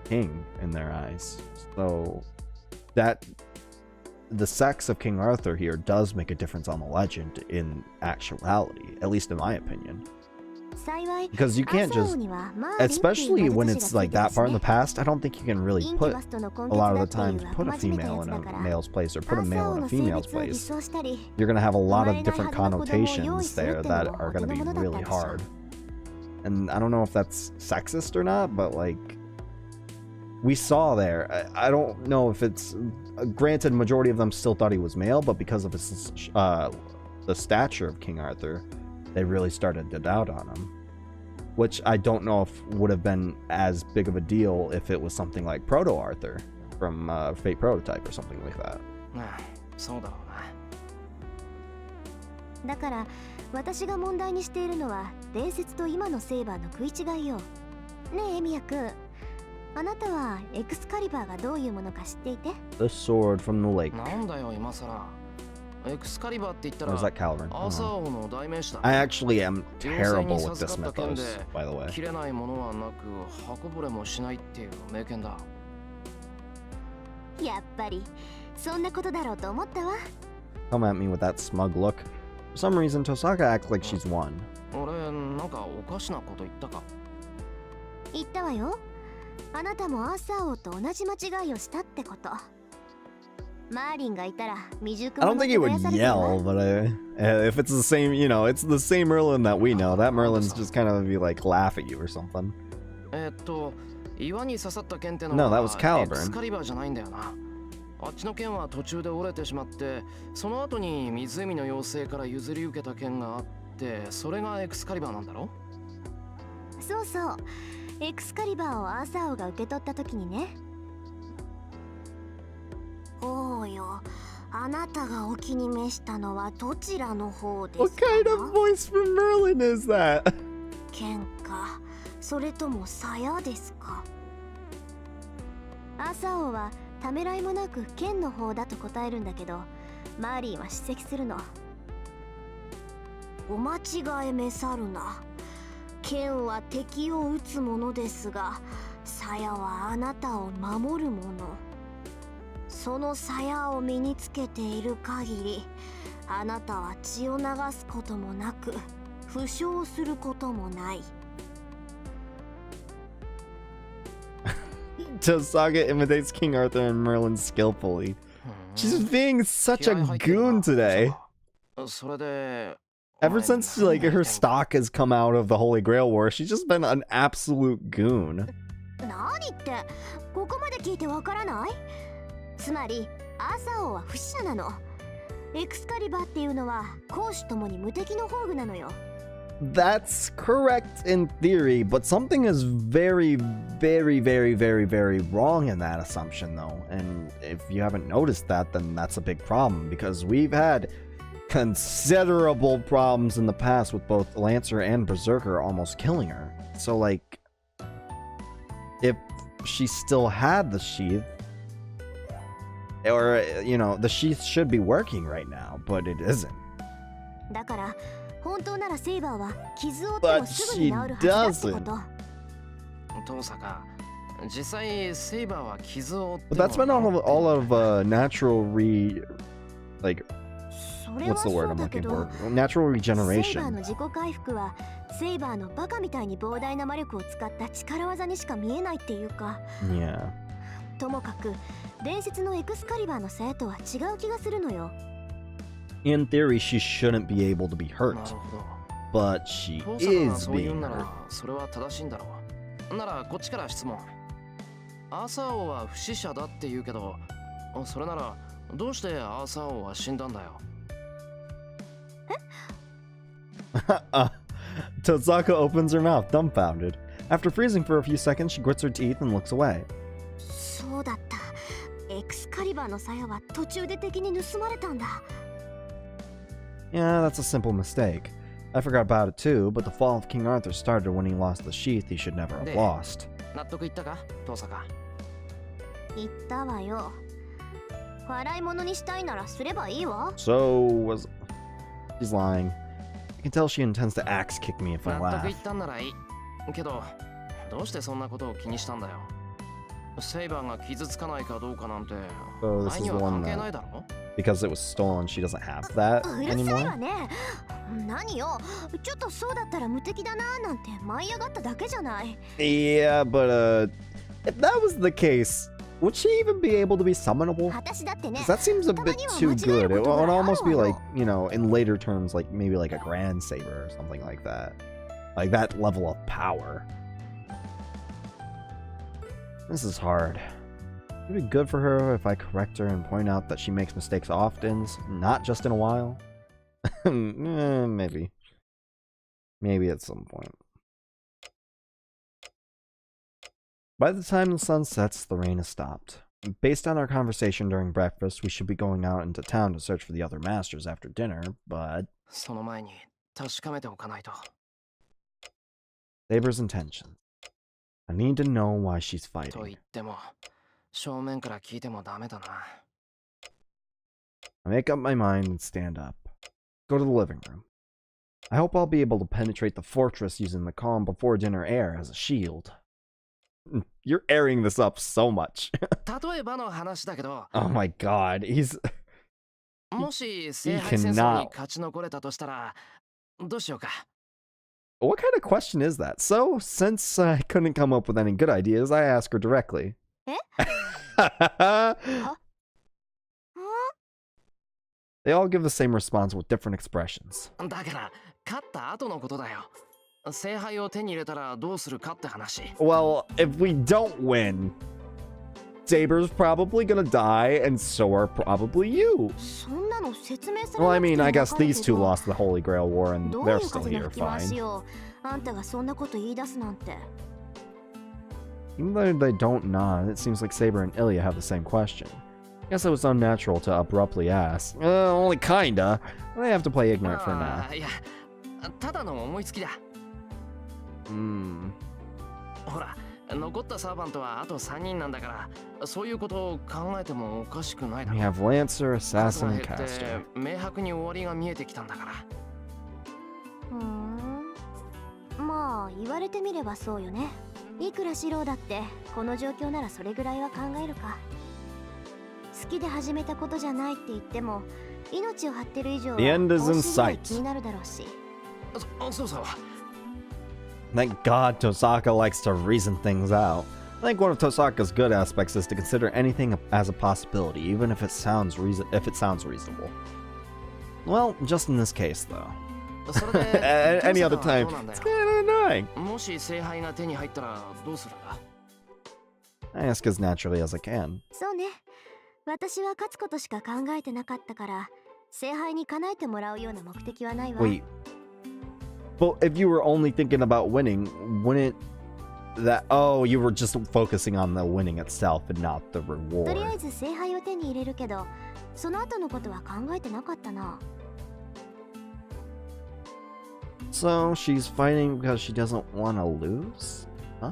king in their eyes. So that the sex of King Arthur here does make a difference on the legend in actuality, at least in my opinion. Because you can't just, especially when it's like that far in the past, I don't think you can really put a lot of the times put a female in a male's place or put a male in a female's place. You're going to have a lot of different connotations there that are going to be really hard. And I don't know if that's sexist or not, but like we saw there, I don't know if it's, granted majority of them still thought he was male, but because of his the stature of King Arthur, they really started to doubt on him, which I don't know if would have been as big of a deal if it was something like Proto Arthur from Fate Prototype or something like that. そうだろうな。だから私が問題にしているのは伝説と今のセイバーの食い違いよ。ねえエミヤ君、あなたはエクスカリバーがどういうものか知っていて？ The sword from the lake. なんだよ今さら。エクスカリバーって言ったら Or is that Calvin? アーサー王の代名詞だ。 I actually am terrible with this mythos, by the way. 切れないものはなく、刃こぼれもしないっていう名言だ。やっぱりそんなことだろうと思ったわ。 Come at me with that smug look. For some reason, Tosaka acts like she's won. 俺なんかおかしなこと言ったか？言ったわよ。あなたもアーサー王と同じ間違いをしたってこと。マーリンがいたら未熟 I don't think he would yell, but if it's the same, you know, it's the same Merlin that we know. That Merlin's just kind of be like laugh at you or something. 岩に刺さった剣っての No, that は was Caliburn. エクスカリバーじゃないんだよな。あっちの剣は途中で折れてしまって、その後に湖の妖精から譲り受けた剣があって、それがエクスカリバーなんだろ？そうそう、エクスカリバーをアーサー王が受け取った時にね。おうよ、あなたがお気に召したのはどちらの方ですか？ What kind of voice from Merlin is that? 剣か、それとも鞘ですか？アーサー王はためらいもなく剣の方だと答えるんだけど、マーリンは叱責するの。お間違えめさるな。剣は敵を撃つものですが、鞘はあなたを守るもの。その鞘を身につけている限り、あなたは血を流すこともなく、負傷することもない。Tosaga imitates King Arthur and Merlin skillfully. She's being such a goon today. それで Ever since like her stock has come out of the Holy Grail War, she's just been an absolute goon. 何って、ここまで聞いてわからない？つまりアーサー王は不死者なの。エクスカリバーっていうのは攻守ともに無敵の宝具なのよ。That's correct in theory, but something is very, very, very, very, very wrong in that assumption, though. And if you haven't noticed that, then that's a big problem, because we've had considerable problems in the past with both Lancer and Berserker almost killing her. So, like, if she still had the sheath, or, you know, the sheath should be working right now, but it isn't. だから本当ならセイバーは傷を負ってもすぐに治るはずだってこと。遠坂、実際セイバーは傷を負って But も that's been all of natural like それは what's the そ word う I'm だけ looking ど、 for? Natural セイバー regeneration. の自己回復はセイバーのバカみたいに膨大な魔力を使った力技にしか見えないっていうか。 Yeah. ともかく伝説のエクスカリバーの鞘とは違う気がするのよ。In theory, she shouldn't be able to be な hurt, るほど。 but she 遠坂が is そう言う being なら hurt. それは正しいんだろう。ならこっちから質問。アーサー王は不死者だって言うけど、それならどうしてアーサー王は死んだんだよ。Tozaka opens her mouth, dumbfounded. After freezing for a few seconds, she grits her teeth and looks away. そうだった。エクスカリバーの鞘は途中で敵に盗まれたんだ。Yeah, that's a simple mistake. I forgot about it too, but the fall of King Arthur started when he lost the sheath he should never have lost. 納得いったか、遠坂。言ったわよ。笑い物にしたいならすればいいわ。 So was... She's lying. I can tell she intends to axe kick me if I 納得 laugh. いったんならいい。けど、どうしてそんなことを気にしたんだよ。セイバーが傷つかないかどうかなんて、 So お this 前 is に the は one 関係ない that... だろ。 Because it was stolen, she doesn't have that うるさいわ anymore? ね。何よ、ちょっとそうだったら無敵だななんて舞い上がっただけじゃない。 Yeah, but if that was the case, would she even be able to be summonable? 私だってね。 Because that seems a bit too good. It would almost be like, you know, in later terms, like maybe like a Grand Saber or something like that. Like that level of power. This is hard. It'd be good for her if I correct her and point out that she makes mistakes often, not just in a while. Maybe. Maybe at some point. By the time the sun sets, the rain has stopped. Based on our conversation during breakfast, we should be going out into town to search for the other masters after dinner, but... その前に確かめておかないと。 Saber's intentions. I need to know why she's と fighting. 言っても、正面から聞いてもダメだな。I make up my mind and stand up. Go to the living room. I hope I'll be able to penetrate the fortress using the calm before dinner air as a shield. You're airing this up so much. 例えばの話だけど、 Oh my god, he's... もし聖杯戦争に勝ち残れたとしたら、どうしようか。 What kind of question is that? So, since I couldn't come up with any good ideas, I ask her directly. They all give the same response with different expressions. だから、勝った後のことだよ。聖杯を手に入れたらどうするかって話。 Well, if we don't win, Saber's probably gonna die, and so are probably you. そんなの説明され Well, な I くて mean, も I わか guess る these け two ど lost the Holy Grail War, and どうい they're う still 風の here 吹き回し fine. よ。あんたがそんなこと言い出すなんて。 Even though they don't nod, it seems like Saber and Ilya have the same question. Guess it was unnatural to abruptly ask. Only kinda. I have to play ignorant for now. いや、ただの思いつきだ。ほら、残ったサーバントはあと3人なんだから、そういうことを考えてもおかしくないだ We ろう。 have Lancer, 数 Assassin, が and 減って Caster. 明白に終わりが見えてきたんだから。まあ言われてみればそうよね。いくら四郎だってこの状況ならそれぐらいは考えるか。好きで始めたことじゃないって言っても命を張ってる以上は The end is in 本質が sight. 気になるだろうし。そうそう。 Thank God Tosaka likes to reason things out. I think one of Tosaka's good aspects is to consider anything as a possibility, even if it sounds reasonable. Well, just in this case, though. それで Any other テン time, サはどうなんだ it's よ。 kind of annoying. もし聖杯が手に入ったらどうするんだ。 I ask as naturally as I can. そうね。私は勝つことしか考えてなかったから聖杯に叶えてもらうような目的はないわ。 Wait. But if you were only thinking about winning, wouldn't that... Oh, you were just focusing on the winning itself and not the とりあ reward. えず聖杯を手に入れるけどその後のことは考えてなかったな。 So she's fighting because she doesn't want to lose? Huh?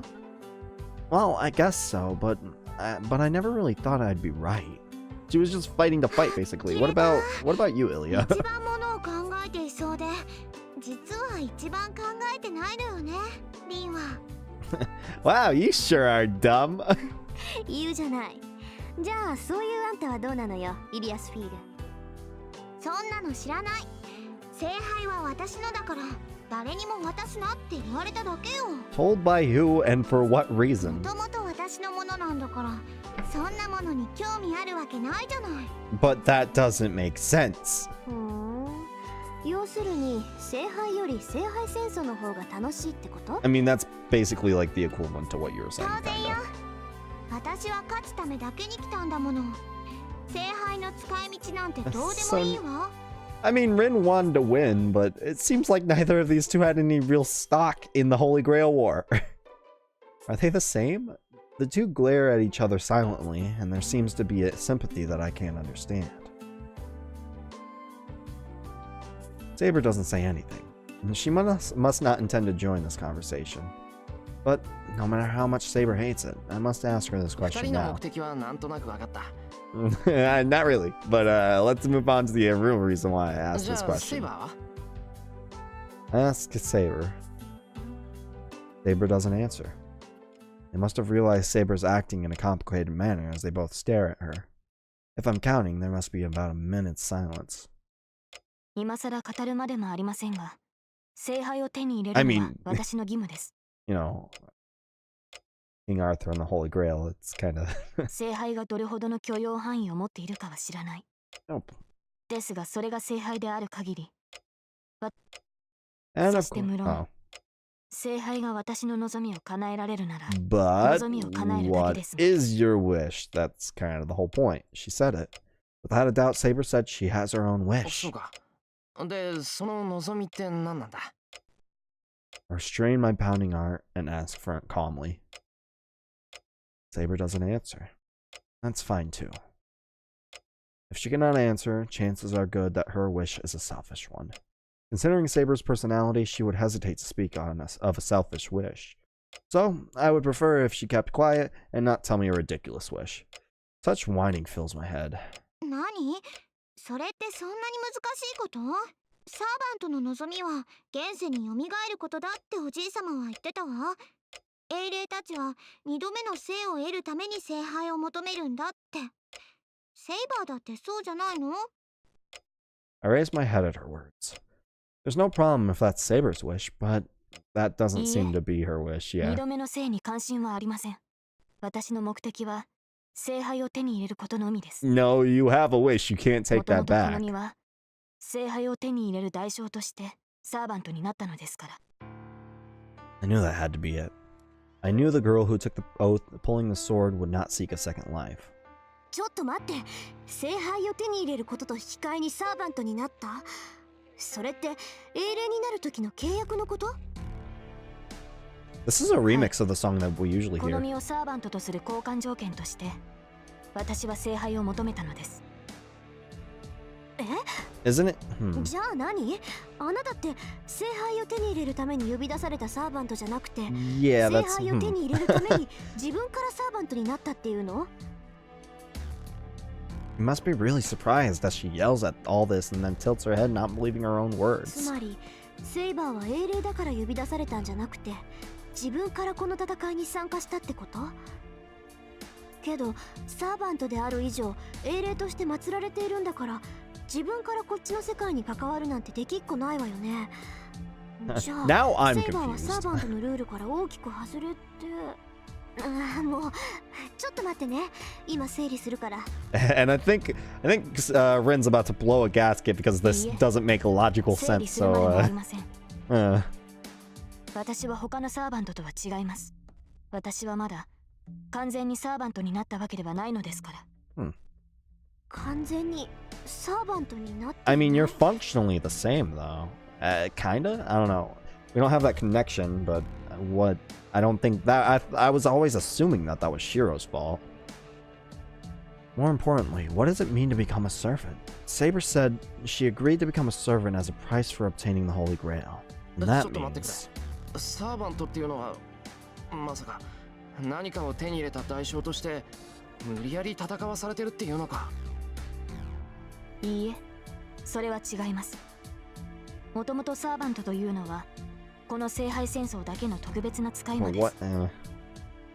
Well, I guess so, but I never really thought I'd be right. She was just fighting to fight, basically. What about you, Ilya? 一番ものを考えていそうで実は一番考えてないのよね、リンは。Wow, you sure are dumb. 言うじゃない。じゃあそういうあんたはどうなのよ、イリアスフィール。そんなの知らない。聖杯は私のだから誰にも渡すなって言われただけよ。 Told by who and for what も reason? ともと私のものなんだからそんなものに興味あるわけないじゃない。 But that doesn't make sense. 要するに聖杯より聖杯戦争の方が楽しいってこと？ I mean, that's basically like the equivalent to what you were saying, 当然 kind よ。 of. 私は勝つためだけに来たんだもの。聖杯の使い道なんてどうでもいいわ。 I mean, Rin wanted to win, but it seems like neither of these two had any real stock in the Holy Grail War. Are they the same? The two glare at each other silently, and there seems to be a sympathy that I can't understand. Saber doesn't say anything. She must not intend to join this conversation. But no matter how much Saber hates it, I must ask her this 二 question 人の now. 目的はなんとなく分かった。 Not really, but let's move on to the real reason why I asked じゃ this あセイ question. バーは Ask Saber. Saber doesn't answer. They must have realized Saber's acting in a complicated manner as they both stare at her. If I'm counting, there must be about a minute's silence. 今更語るまでもありませんが、聖杯を手に入れるのは私の義務です。You know, King Arthur and the Holy Grail, it's kind of... 聖杯がどれほどの許容範囲を持っているかは知らない。 Nope. ですがそれが聖杯である限り、 And そ of して無論、 course... 聖杯が私の望みを叶えられるなら、 But 望みを叶えるだけ what ですもん。 is your wish? That's kind of the whole point. She said it. Without a doubt, Saber said she has her own そ wish. うか。で、その望みって何なんだ？ Restrain my pounding heart and ask for it calmly. Saber doesn't answer. That's fine too. If she cannot answer, chances are good that her wish is a selfish one. Considering Saber's personality, she would hesitate to speak on of a selfish wish. So, I would prefer if she kept quiet and not tell me a ridiculous wish. Such whining fills my head. 何？それってそんなに難しいこと？サーバントの望みは現世に蘇ることだっておじいさまは言ってたわ。英霊たちは二度目の生を得るために聖杯を求めるんだって。セイバーだってそうじゃないの？ I raised my head at her words. There's no problem if that's Saber's wish, but that doesn't seem to be her wish, 二 yeah. 度目の聖に関心はありません。私の目的は聖杯を手に入れることのみです。 No, you have a wish. You can't も take とも that とこの back. 身は聖杯を手に入れる代償としてサーバントになったのですから。I knew that had to be it. I knew the girl who took the oath pulling the sword would not seek a second life. ちょっと待って、聖杯を手に入れることと引き換えにサーバントになった？それって英霊になる時の契約のこと？ This is a remix of the song that we usually 好 hear. みをサーバントとする交換条件として私は聖杯を求めたのです。え？ Isn't it? じゃあ何？あなたって聖杯を手に入れるために呼び出されたサーバントじゃなくて、 Yeah, 聖 that's. 杯を手に入れるために自分からサーバントになったっていうの？ You must be really surprised that she yells at all this and then tilts her head, not believing her own つ words. まりセイバーは英霊だから呼び出されたんじゃなくて、自分からこの戦いに参加したってこと？けどサーバントである以上英霊として祀られているんだから、自分からこっちの世界に関わるなんてできっこないわよね。じゃあ Now I'm セイバーはサー confused. バントのルールから大きく外れて、もうちょっと待ってね、今整理するから。And I think Rin's about to blow a gasket because this doesn't make a logical 整理 sense. するまでも So, ありません。 uh, 私は他のサーバントとは違います。私はまだ完全にサーバントになったわけではないのですから。完全にサーバントになって。 I mean, you're functionally the same, though. Kinda? I don't know. We don't have that connection, but what? I don't think that. I was always assuming that was Shiro's fault. More importantly, what does it mean to become a servant? Saber said she agreed to become a servant as a price for obtaining the Holy Grail. And ち that ょっと待ってくれ。 means. サーバントっていうのはまさか何かを手に入れた代償として無理やり戦わされてるっていうのか？いいえ、それは違います。もともとサーバントというのはこの聖杯戦争だけの特別な使い魔 Well, で what?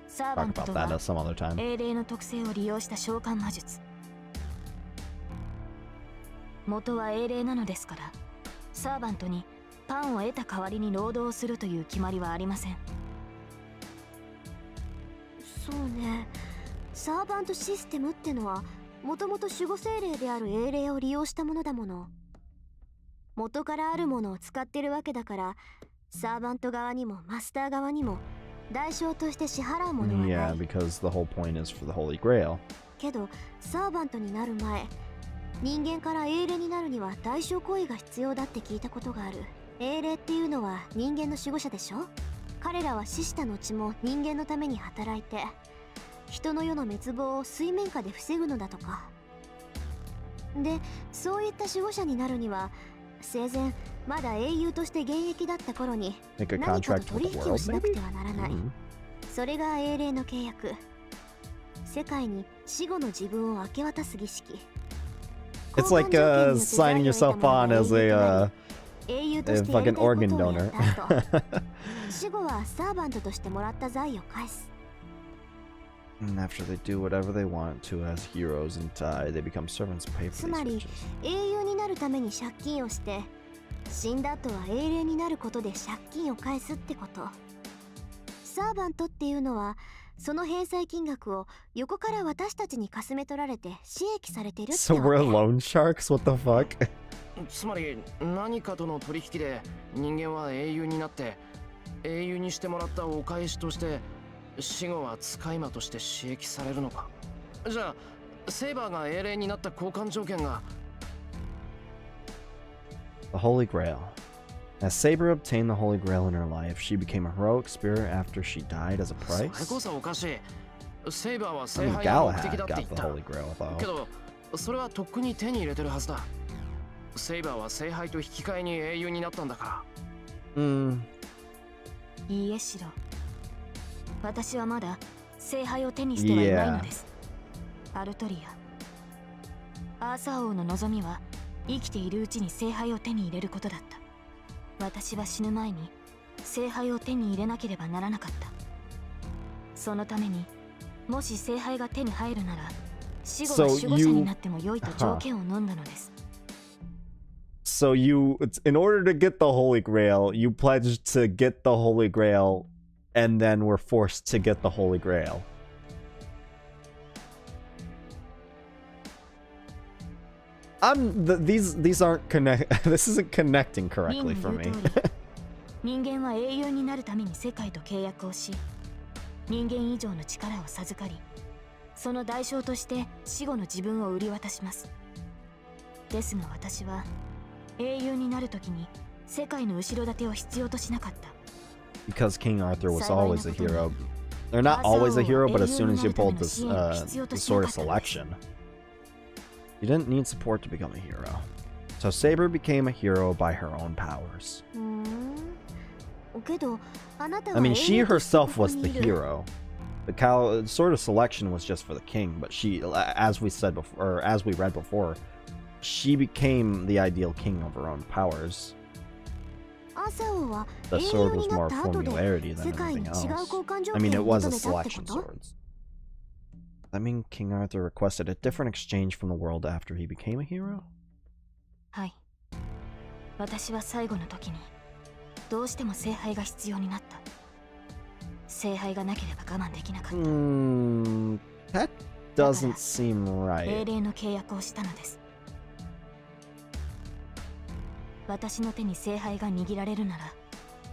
す。サーバ Talk ント about と that は some other time. 英霊の特性を利用した召喚魔術。元は英霊なのですから、サーバントにパンを得た代わりに労働をするという決まりはありません。そうね、サーバントシステムってのはもともと守護精霊である英霊を利用したものだもの。元からあるものを使ってるわけだから、サーバント側にもマスター側にも代償として支払うものはない。 Yeah, because the whole point is for the Holy Grail. けどサーバントになる前、人間から英霊になるには代償行為が必要だって聞いたことがある。英霊っていうのは人間の守護者でしょ。彼らは死した後も人間のために働いて、人の世の滅亡を水面下で防ぐのだとか。で、そういった守護者になるには生前まだ英雄として現役だった頃に Make a 何か contract と with 取 the 引を world, しなく maybe? てはならない。 Mm. それが英霊の契約。世界に死後の自分を明け渡す儀式。 It's like signing yourself on as a fucking organ donor. 死後はサーバントとしてもらった財を返す。 And after they do whatever they want to as heroes and die, they become servants and pay つ for ま these り riches. 英雄になるために借金をして、死んだ後は英霊になることで借金を返すってこと。サーバントっていうのはその返済金額を横から私たちにかすめ取られて使役されてるって So わ we're け。 loan sharks? What the fuck? つまり何かとの取引で人間は英雄になって英雄にしてもらったお返しとして死後は使い魔として使役されるのか。じゃあセイバーが英霊になった交換条件が The Holy Grail. As Saber obtained the Holy Grail in her life, she became a heroic spirit after she died as a それ price. こそおかしい。セイバーは I 聖 mean, 杯が目 Galahad 的だって got 言っ the た Holy Grail, け though. どそれはとっくに手に入れてるはずだ。セイバーは聖杯と引き換えに英雄になったんだから。いいえ、シロ。私はまだ聖杯を手にしてはいないのです。アルトリア。アーサー王の望みは生きているうちに聖杯を手に入れることだった。私は死ぬ前に聖杯を手に入れなければならなかった。そのためにもし聖杯が手に入るなら死後は So 守護者になっても良いと条件を飲んだのです。So in order to get the Holy Grail, you pledged to get the Holy Grail, and then were forced to get the Holy Grail. These aren't connect. This isn't connecting correctly for me. 人間は英雄になるために世界と契約をし、人間以上の力を授かり、その代償として死後の自分を売り渡します。ですが私は英雄になるときに世界の後ろ盾を必要としなかった。 Because King Arthur was always a hero. They're not always a hero, but as soon as you pulled this the sword of selection, you didn't need support to become a hero. So Saber became a hero by her own powers. I mean, she herself was the hero. The sword of selection was just for the king, but she, as we said before, or as we read before, she became the ideal king of her own powers. The sword was more formularity than anything else. I mean, it was a selection sword. That mean King Arthur requested a different exchange from the world after he became a hero? はい。私は最後の時にどうしても聖杯が必要になった。聖杯がなければ我慢できなかった。That doesn't seem 英 right. 霊の契約をしたのです。私の手に聖杯が握られるなら、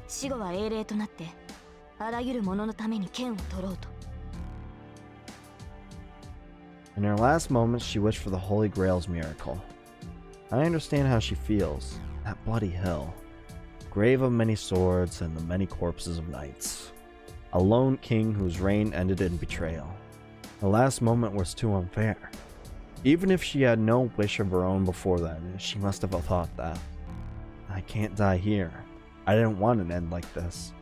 死後は英霊となってあらゆるもののために剣を取ろうと。In her last moments, she wished for the Holy Grail's miracle. I understand how she feels. That bloody hill. Grave of many swords and the many corpses of knights. A lone king whose reign ended in betrayal. The last moment was too unfair. Even if she had no wish of her own before then, she must have thought that. I can't die here. I didn't want an end like this.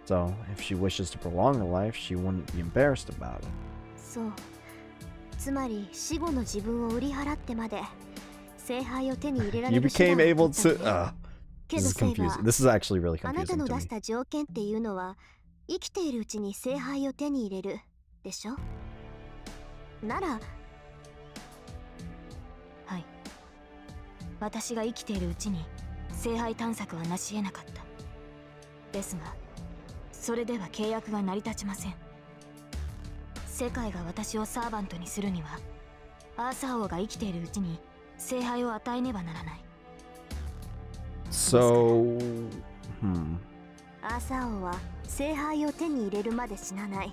So, if she wishes to prolong her life, she wouldn't be embarrassed about it. そう。つまり死後の自分を売り払ってまで聖杯を手に入れられ You る手 became 段 able を取った to. のね。け This ど is セイバ confusing. ー、 This is actually really あなた confusing の to 出 me. した条件っていうのは生きているうちに聖杯を手に入れるでしょ。なら、はい。私が生きているうちに聖杯探索は成し得なかった。ですが、それでは契約が成り立ちません。世界が私をサーバントにするには、アーサー王が生きているうちに聖杯を与えねばならない。So, アーサー王は聖杯を手に入れるまで死なない。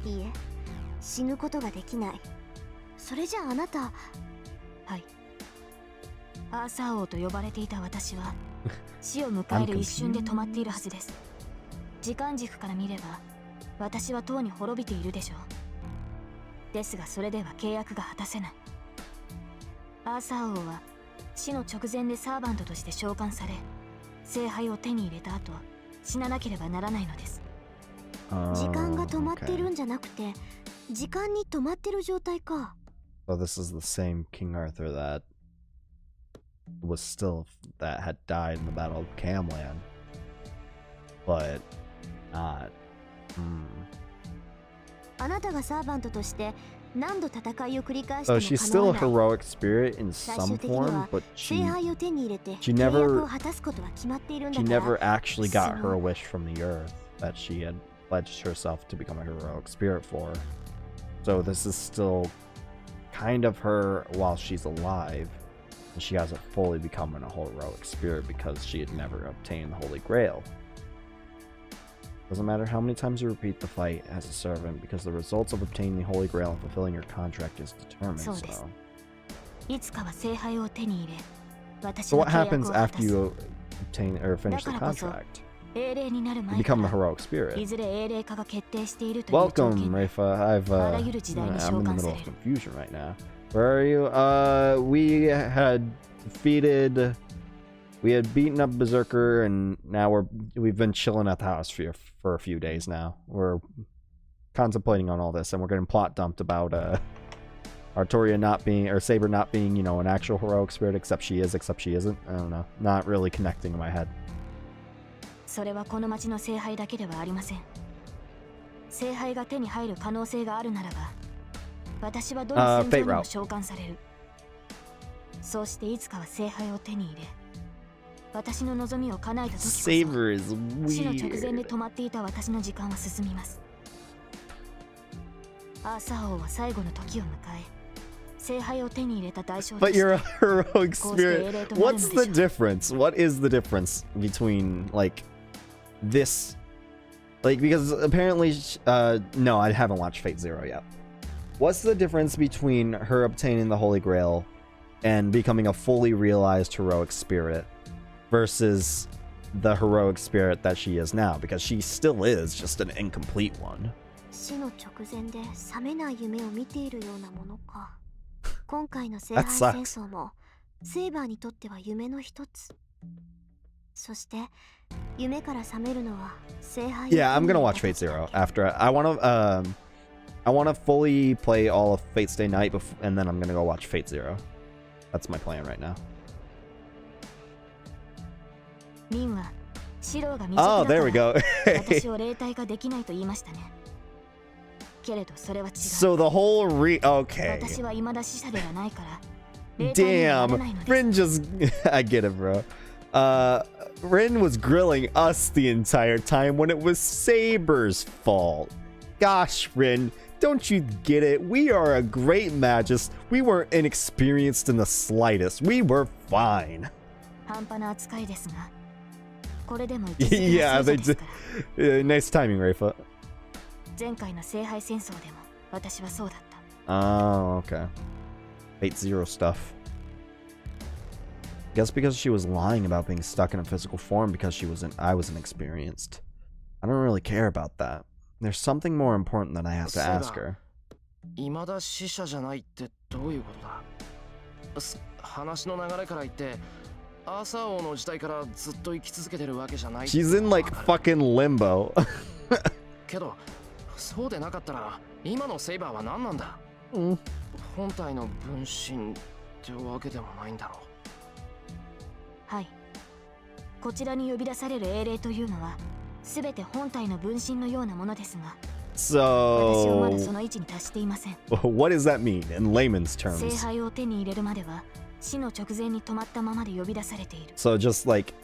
いいえ、死ぬことができない。それじゃああなた、はい。アーサー王と呼ばれていた私は死を迎える一瞬で止まっているはずです。時間軸から見れば私はとうに滅びているでしょう。ですがそれでは契約が果たせない。アーサー王は死の直前でサーバントとして召喚され、聖杯を手に入れた後死ななければならないのです。時間が oh, 止まってる okay. んじゃなくて時間に止まってる状態か。 So this is the same King Arthur that had died in the Battle of Camland, but not. あなたがサーバントとして何度戦いを繰り返しても So she's 構 still わ a ない。 heroic spirit in 最 some 終的に form, は but 聖杯を手に入れて she 契 never- 約を果たすことは決まっているんだ she から。 never actually got her そう wish from the earth that she had pledged herself to become a heroic spirit for. So this is still kind of her while she's alive, and she hasn't fully become a heroic spirit because she had never obtained the Holy Grail. Doesn't matter how many times you repeat the fight as a servant, because the results of obtaining the Holy Grail and fulfilling your contract is determined. そうです。 So, いつかは聖杯を手に入れ、私 so は what 契約 happens を果た after す。 you obtain or finish the だからこそ、 contract? 英霊になる You 前か become the ら heroic い spirit. ずれ英霊化が決定しているという条 Welcome, 件で Rafa. I'm in the middle of confusion right now. Where are you? We had beaten up Berserker, and now we've been chilling at the house for a few days now. We're contemplating on all this, and we're getting plot dumped about Artoria not being, or Saber not being, you know, an actual heroic spirit, except she is, except she isn't. I don't know. Not really connecting in my head. それはこの町の聖杯だけではありません。聖杯が手に入る可能性があるならば、私はどの戦場にも召喚される。そうしていつかは聖杯を手に入れ、私の望みを叶えた時こそ、 Saber is 死の直前で weird. 止まっていた私の時間は進みます。アーサー王は最後の時を迎え、聖杯を手に入れた代償と But して you're a heroic spirit. What's the difference? What is the difference between, like, this, like, because apparently, no, I haven't watched Fate Zero yet. What's the difference between her obtaining the Holy Grail and becoming a fully realized heroic spirit versus the heroic spirit that she is now? Because she still is just an incomplete one. 死の直前で覚めない夢を見ているようなものか。今回の聖杯戦争もセイバーにとっては夢の一つ。そして夢から覚めるのは聖杯。Yeah, I'm gonna watch Fate Zero after I wanna fully play all of Fate Stay Night and then I'm gonna go watch Fate Zero. That's my plan right now. リンはシローが未 Oh, 熟だ there we から go. 私を霊体化できないと言いましたね。けれどそれは違う。 So the whole okay. 私は未だ死者ではないから霊体にはな Damn, れないのです。 Rin just I get it, bro. Rin was grilling us the entire time when it was Saber's fault. Gosh, Rin, don't you get it? We are a great magist. We weren't inexperienced in the slightest. We were fine. 半端な扱いですが、これでも Yeah, 一 they 時です did. から Nice timing, Rafa. 前回の聖杯戦争でも私はそうだった。 Oh, okay. Fate Zero stuff. Guess because she was lying about being stuck in a physical form because I was inexperienced. I don't really care about that. There's something more important that I have to ask her. 未だ死者じゃないってどういうことだ。話の流れから言ってアーサー王の時代からずっと生き続けてるわけじゃない。 She's in like fucking limbo. けどそうでなかったら今のセイバーは何なんだ。本体の分身ってわけでもないんだろう。はい。こちらに呼び出される英霊というのはすべて本体の分身のようなものですが、私はまだ So その位置に達していません。 what does that mean in layman's 聖 terms? 杯を手に入れるまでは死の直前に止まったままで呼び出されている。 So just like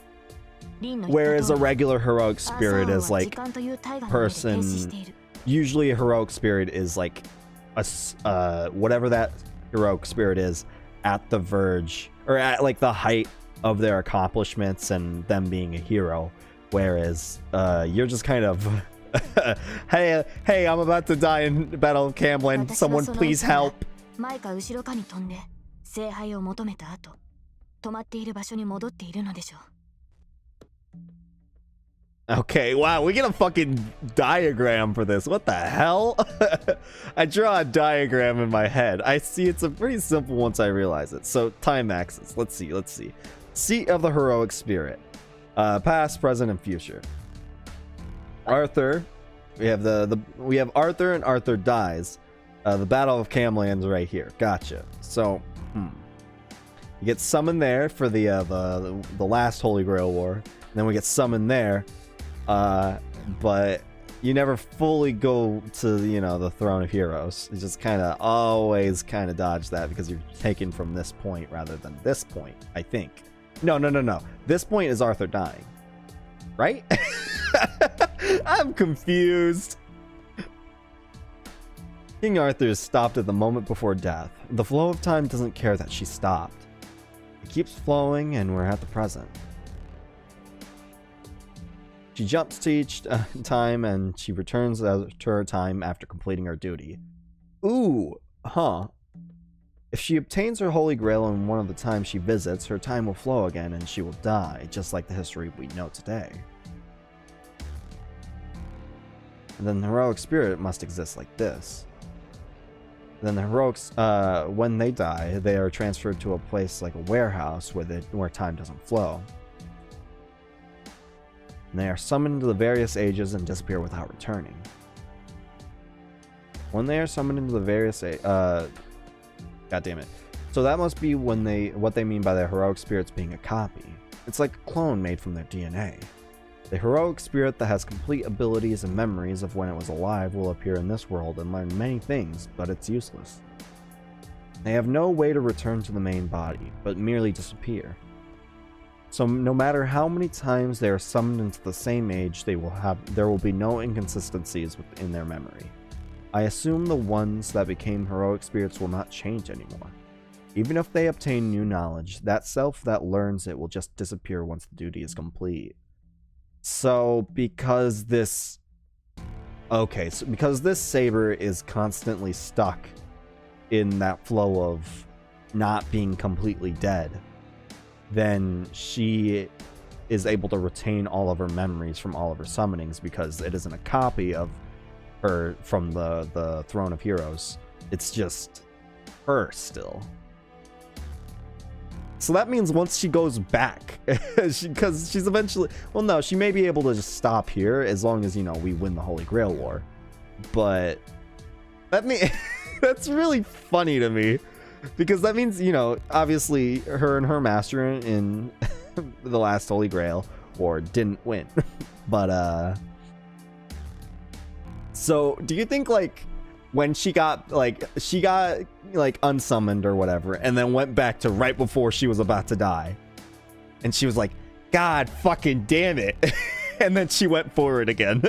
リンの言った whereas 通 a り、 regular heroic アーサー spirit 王は is 時 like 間という大河の上で停止している。 usually a heroic spirit is like whatever that heroic spirit is at the verge or at like the height of their accomplishments and them being a hero, whereas you're just kind of hey I'm about to die in Battle of Camlin, someone please help. 前か後ろかに飛んで聖杯を求めた後、止まっている場所に戻っているのでしょう。 Okay, wow, we get a fucking diagram for this. What the hell? I draw a diagram in my head. I see it's a pretty simple once I realize it. So, time axis. Let's see. Seat of the heroic spirit. Past, present, and future. Arthur. We have we have Arthur, and Arthur dies. The Battle of Camlan's right here. Gotcha. So, you get summoned there for the last Holy Grail War. And then we get summoned there. But you never fully go to, the Throne of Heroes. You just always dodge that because you're taken from this point rather than this point, I think. No. This point is Arthur dying. Right? I'm confused. King Arthur is stopped at the moment before death. The flow of time doesn't care that she stopped. It keeps flowing and we're at the present. She jumps to each time and she returns to her time after completing her duty. Ooh, huh. If she obtains her Holy Grail in one of the times she visits, her time will flow again and she will die, just like the history we know today. And then the heroic spirit must exist like this. Then the heroics, when they die, they are transferred to a place like a warehouse where time doesn't flow. And they are summoned to the various ages and disappear without returning. When they are summoned into the various God damn it. So that must be what they mean by the heroic spirits being a copy. It's like a clone made from their DNA. The heroic spirit that has complete abilities and memories of when it was alive will appear in this world and learn many things, but it's useless. They have no way to return to the main body, but merely disappear. So no matter how many times they are summoned into the same age, there will be no inconsistencies within their memory. I assume the ones that became heroic spirits will not change anymore. Even if they obtain new knowledge, that self that learns it will just disappear once the duty is complete. So because this... Okay, so because this Saber is constantly stuck in that flow of not being completely dead, then she is able to retain all of her memories from all of her summonings because it isn't a copy of her from the Throne of Heroes. It's just her still. So that means once she goes back, because she's eventually... Well, no, she may be able to just stop here as long as, you know, we win the Holy Grail War. But that's really funny to me. Because that means, you know, obviously her and her master in the last Holy Grail War didn't win. But, so do you think, like, when she got unsummoned or whatever, and then went back to right before she was about to die, and she was like, God fucking damn it, and then she went forward again.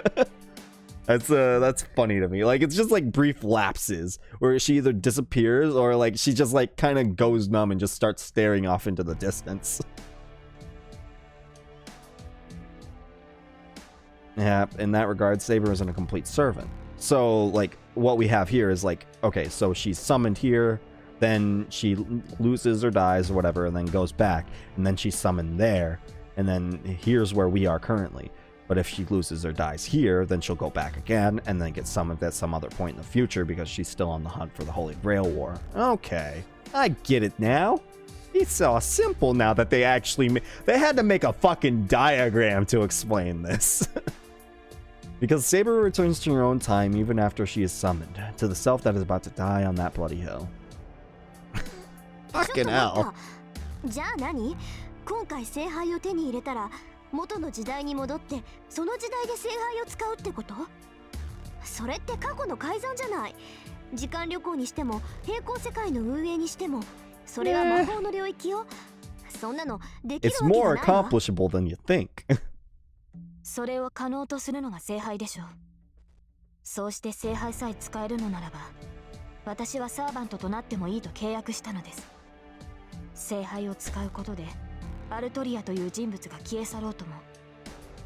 That's funny to me. Like, it's just like brief lapses where she either disappears or like she just like kind of goes numb and just starts staring off into the distance. Yeah, in that regard, Saber isn't a complete servant. So, like, what we have here is, like, okay, so she's summoned here, then she loses or dies or whatever, and then goes back, and then she's summoned there, and then here's where we are currently. But if she loses or dies here, then she'll go back again, and then get summoned at some other point in the future because she's still on the hunt for the Holy Grail War. Okay, I get it now. It's so simple now that they actually... They had to make a fucking diagram to explain this. Because Saber returns to her own time even after she is summoned, to the self that is about to die on that bloody hill. Fucking hell. じゃあ何？今回聖杯を手に入れたら元の時代に戻ってその時代で聖杯を使うってこと？それって過去の改ざんじゃない。時間旅行にしても平行世界の運営にしてもそれは魔法の領域よ。そんなのできるわけ It's が more ないわ。 accomplishable than you think. それを可能とするのが聖杯でしょう。そうして聖杯さえ使えるのならば、私はサーバントとなってもいいと契約したのです。聖杯を使うことでアルトリアという人物が消え去ろうとも、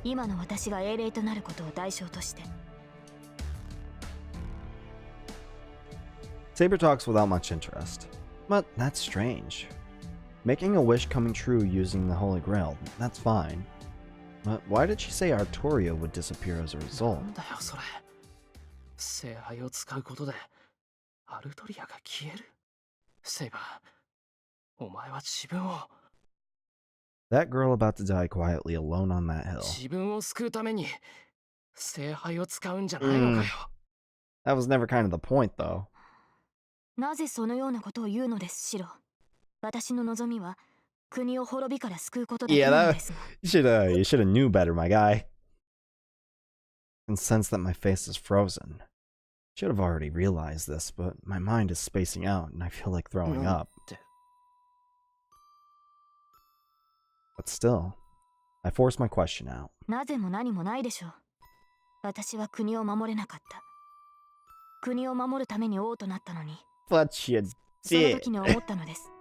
今の私が英霊となることを代償として。 Saber talks without much interest. But that's strange. Making a wish coming true using the Holy Grail, that's fine. But why did she say Artoria would disappear as a result? なんだよそれ。聖杯を使うことでアルトリアが消える。セイバー、お前は自分を。 That girl about to die quietly alone on that hill. 自分を救うために聖杯を使うんじゃないのかよ。That was never kind of the point, though. なぜそのようなことを言うのです、シロ。私の望みは国を滅びから救うことだけ Yeah, なの that ですが。you should have knew better, my guy. I can sense that my face is frozen. Should have already realized this, but my mind is spacing out and I feel like throwing up. But still, I force my question out. なぜも何もないでしょう。私は国を守れなかった。国を守るために王となったのに、 But you その did. 時に思ったのです。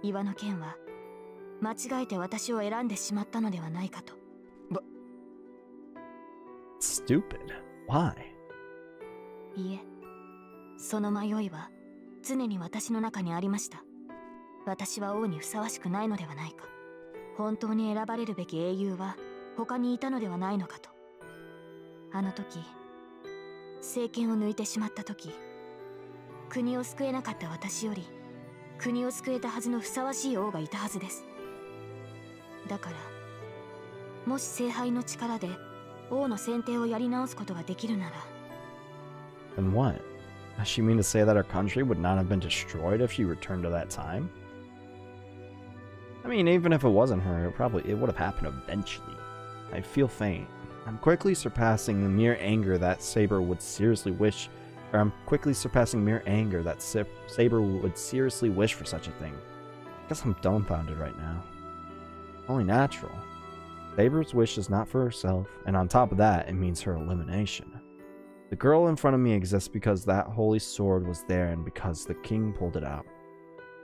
岩の剣は間違えて私を選んでしまったのではないかと。Stupid. Why? いいえ、その迷いは常に私の中にありました。私は王にふさわしくないのではないか。本当に選ばれるべき英雄は他にいたのではないのかと。あの時、政権を抜いてしまった時、国を救えなかった私より国を救えたはずのふさわしい王がいたはずです。だから、もし聖杯の力で王の選定をやり直すことができるなら。 Then what? Does she mean to say that our country would not have been destroyed if she returned to that time? I mean, even if it wasn't her, it would have happened eventually. I feel faint. I'm quickly surpassing the mere anger that Saber would seriously wish, or I'm quickly surpassing mere anger that Saber would seriously wish for such a thing. I guess I'm dumbfounded right now. Only natural. Saber's wish is not for herself, and on top of that, it means her elimination. The girl in front of me exists because that holy sword was there and because the king pulled it out.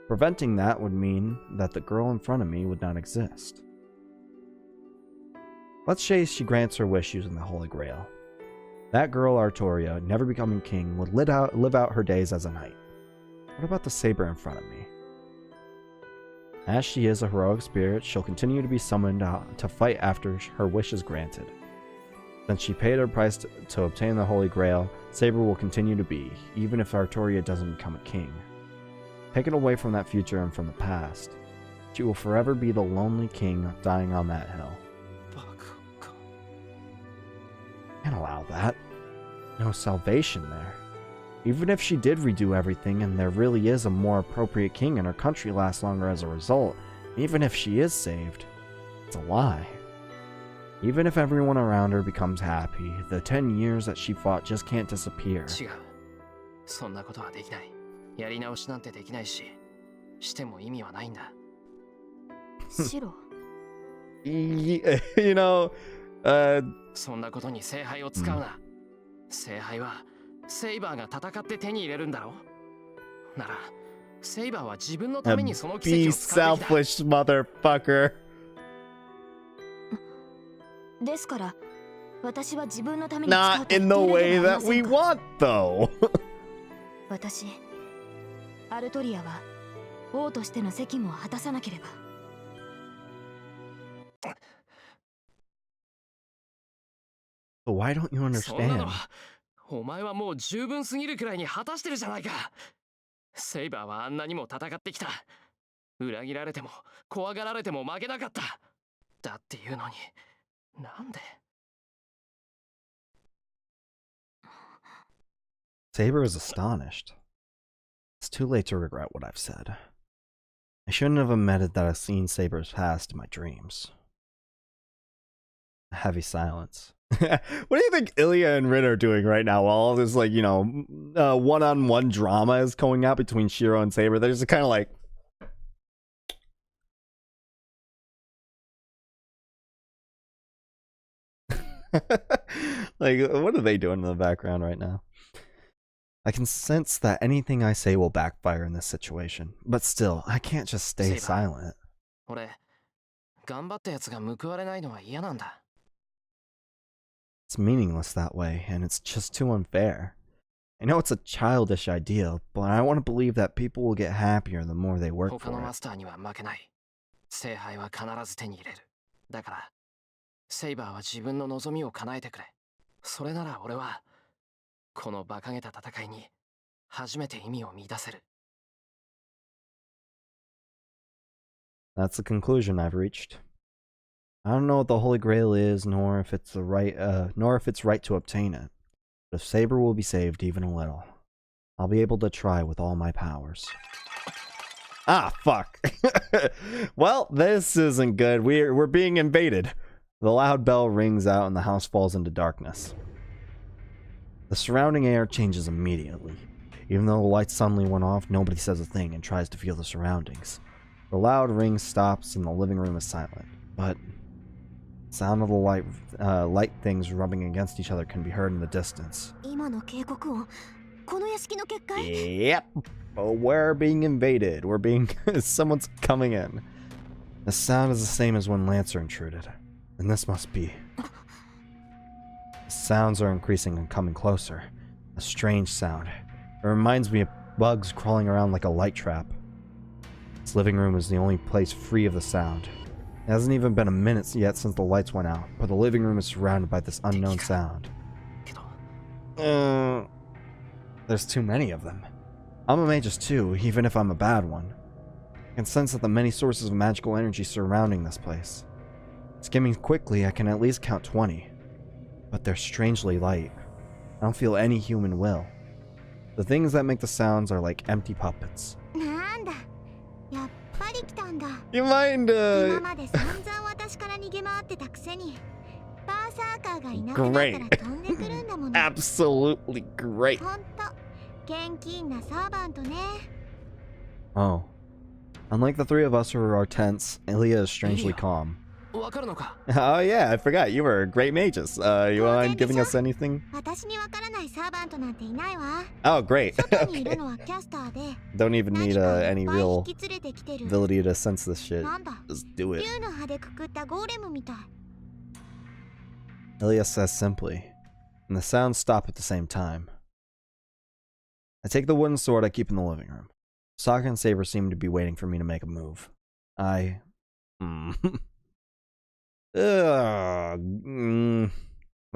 Preventing that would mean that the girl in front of me would not exist. Let's say she grants her wish using the Holy Grail. That girl, Artoria, never becoming king, would live out her days as a knight. What about the saber in front of me? As she is a heroic spirit, she'll continue to be summoned to fight after her wish is granted. Since she paid her price to obtain the Holy Grail, Saber will continue to be, even if Artoria doesn't become a king. Taken away from that future and from the past, she will forever be the lonely king dying on that hill. Can't allow that. No salvation there. Even if she did redo everything and there really is a more appropriate king and her country lasts longer as a result, even if she is saved, it's a lie. Even if everyone around her becomes happy, the 10 years that she fought just can't disappear. 違う。そんなことはできない。やり直しなんてできないし、しても意味はないんだ。シロ。You know, そんなことに聖杯を使うな。聖杯はセイバーが戦って手に入れるんだろう。なら、セイバーは自分のためにその奇 be 跡を使うべきだ。 selfish, motherfucker. ですから、私は自分のために使う Not と in 言 the っている way ではあ that り we ませんか。 want, though. 私、アルトリアは王としての責務を果たさなければ。Why don't you そんなの understand? は、お前はもう十分すぎるくらいに果たしてるじゃないか。セイバーはあんなにも戦ってきた。裏切られても怖がられても負けなかった。だっていうのに、なんで。Saber is astonished. It's too late to regret what I've said. I shouldn't have admitted that I've seen Saber's past in my dreams. A heavy silence. What do you think Ilya and Rin are doing right now while all this, like, you know, one-on-one drama is going out between Shiro and Saber? They're just kind of like... like, what are they doing in the background right now? I can sense that anything I say will backfire in this situation, but still, I can't just stay Saber. silent. 俺、頑張ったやつが報われないのは嫌なんだ。It's meaningless that way, and it's just too unfair. I know it's a childish idea, but I want to believe that people will get happier the more they work 他の for マ it. スターには負けない。聖杯は必ず手に入れる。だから、セイバーは自分の望みを叶えてくれ。それなら俺は、この馬鹿げた戦いに初めて意味を見出せる。That's the conclusion I've reached. I don't know what the Holy Grail is, nor if it's right to obtain it. But if Saber will be saved even a little, I'll be able to try with all my powers. Ah, fuck. Well, this isn't good. We're being invaded. The loud bell rings out and the house falls into darkness. The surrounding air changes immediately. Even though the lights suddenly went off, nobody says a thing and tries to feel the surroundings. The loud ring stops and the living room is silent, but the sound of the light things rubbing against each other can be heard in the distance. 今の警告音、この屋敷の結界。 Yep. Oh, we're being invaded. Someone's coming in. The sound is the same as when Lancer intruded. And this must be. The sounds are increasing and coming closer. A strange sound. It reminds me of bugs crawling around like a light trap. This living room is the only place free of the sound. It hasn't even been a minute yet since the lights went out, but the living room is surrounded by this unknown sound. There's too many of them. I'm a magus too, even if I'm a bad one. I can sense that the many sources of magical energy surrounding this place. Skimming quickly, I can at least count 20. But they're strangely light. I don't feel any human will. The things that make the sounds are like empty puppets. なんだ、やっぱり来たんだ。 You mind, 今まで散々私から逃げ回ってたくせに、バーサーカーがいなくなったら飛んでくるんだもの。 absolutely great. ほんと、現金なサーバントね。 Oh. Unlike the three of us who are tense, Ilya is strangely calm. わかるのか。 Oh yeah, I forgot. You were a great magus. You mind giving us anything? 私にわからないサーバントなんていないわ。 Oh, great. 外にいる Okay. のはキャスターで、 Don't even 何 need かい any っぱい real 引き連れてきてる。 ability to sense this shit. なんだ、 Just do it. 竜の葉でくくったゴーレムみたい。Ilya says simply, and the sounds stop at the same time. I take the wooden sword I keep in the living room. Sokka and Saber seem to be waiting for me to make a move. Let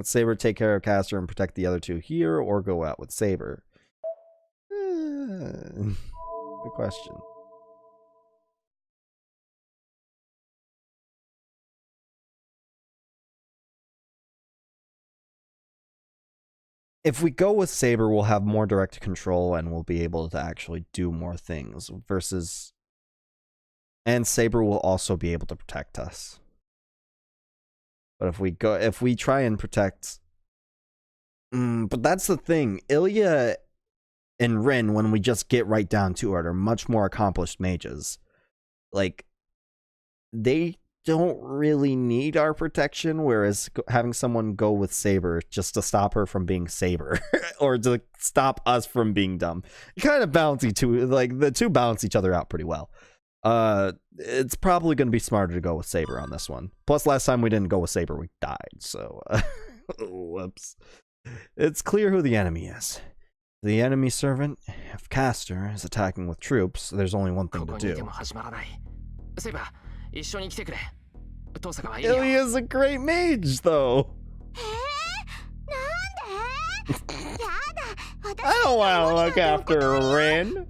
Saber take care of Castor and protect the other two here, or go out with Saber. Good question. If we go with Saber, we'll have more direct control and we'll be able to actually do more things versus... And Saber will also be able to protect us. But if we try and protect... but that's the thing. Ilya and Rin, when we just get right down to it, are much more accomplished mages. Like, they don't really need our protection, whereas having someone go with Saber just to stop her from being Saber or to stop us from being dumb. Kind of balance the two balance each other out pretty well. It's probably going to be smarter to go with Saber on this one. Plus, last time we didn't go with Saber, we died, so whoops. It's clear who the enemy is. The enemy servant, if Castor is attacking with troops, there's only one thing to do. Ilya's a great mage, though. I don't want to look after Rin.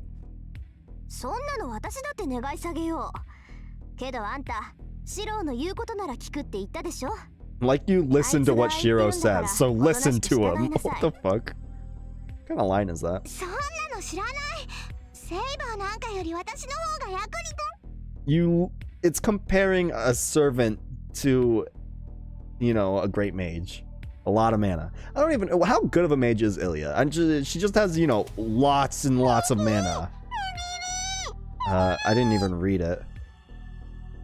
Like you listen to what Shiro says, so listen to him. What the fuck? What kind of line is that? It's comparing a servant to, you know, a great mage. A lot of mana. I don't even know how good of a mage is Ilya. She just has, you know, lots and lots of mana. I didn't even read it.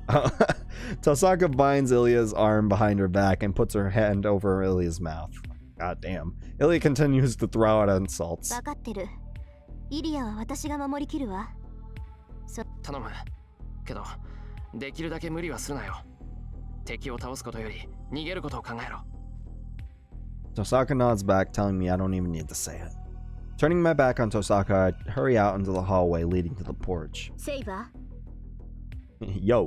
Tosaka binds Ilya's arm behind her back and puts her hand over Ilya's mouth. God damn. Ilya continues to throw out insults. Tosaka nods back, telling me I don't even need to say it. Turning my back on Tosaka, I hurry out into the hallway leading to the porch. Yo.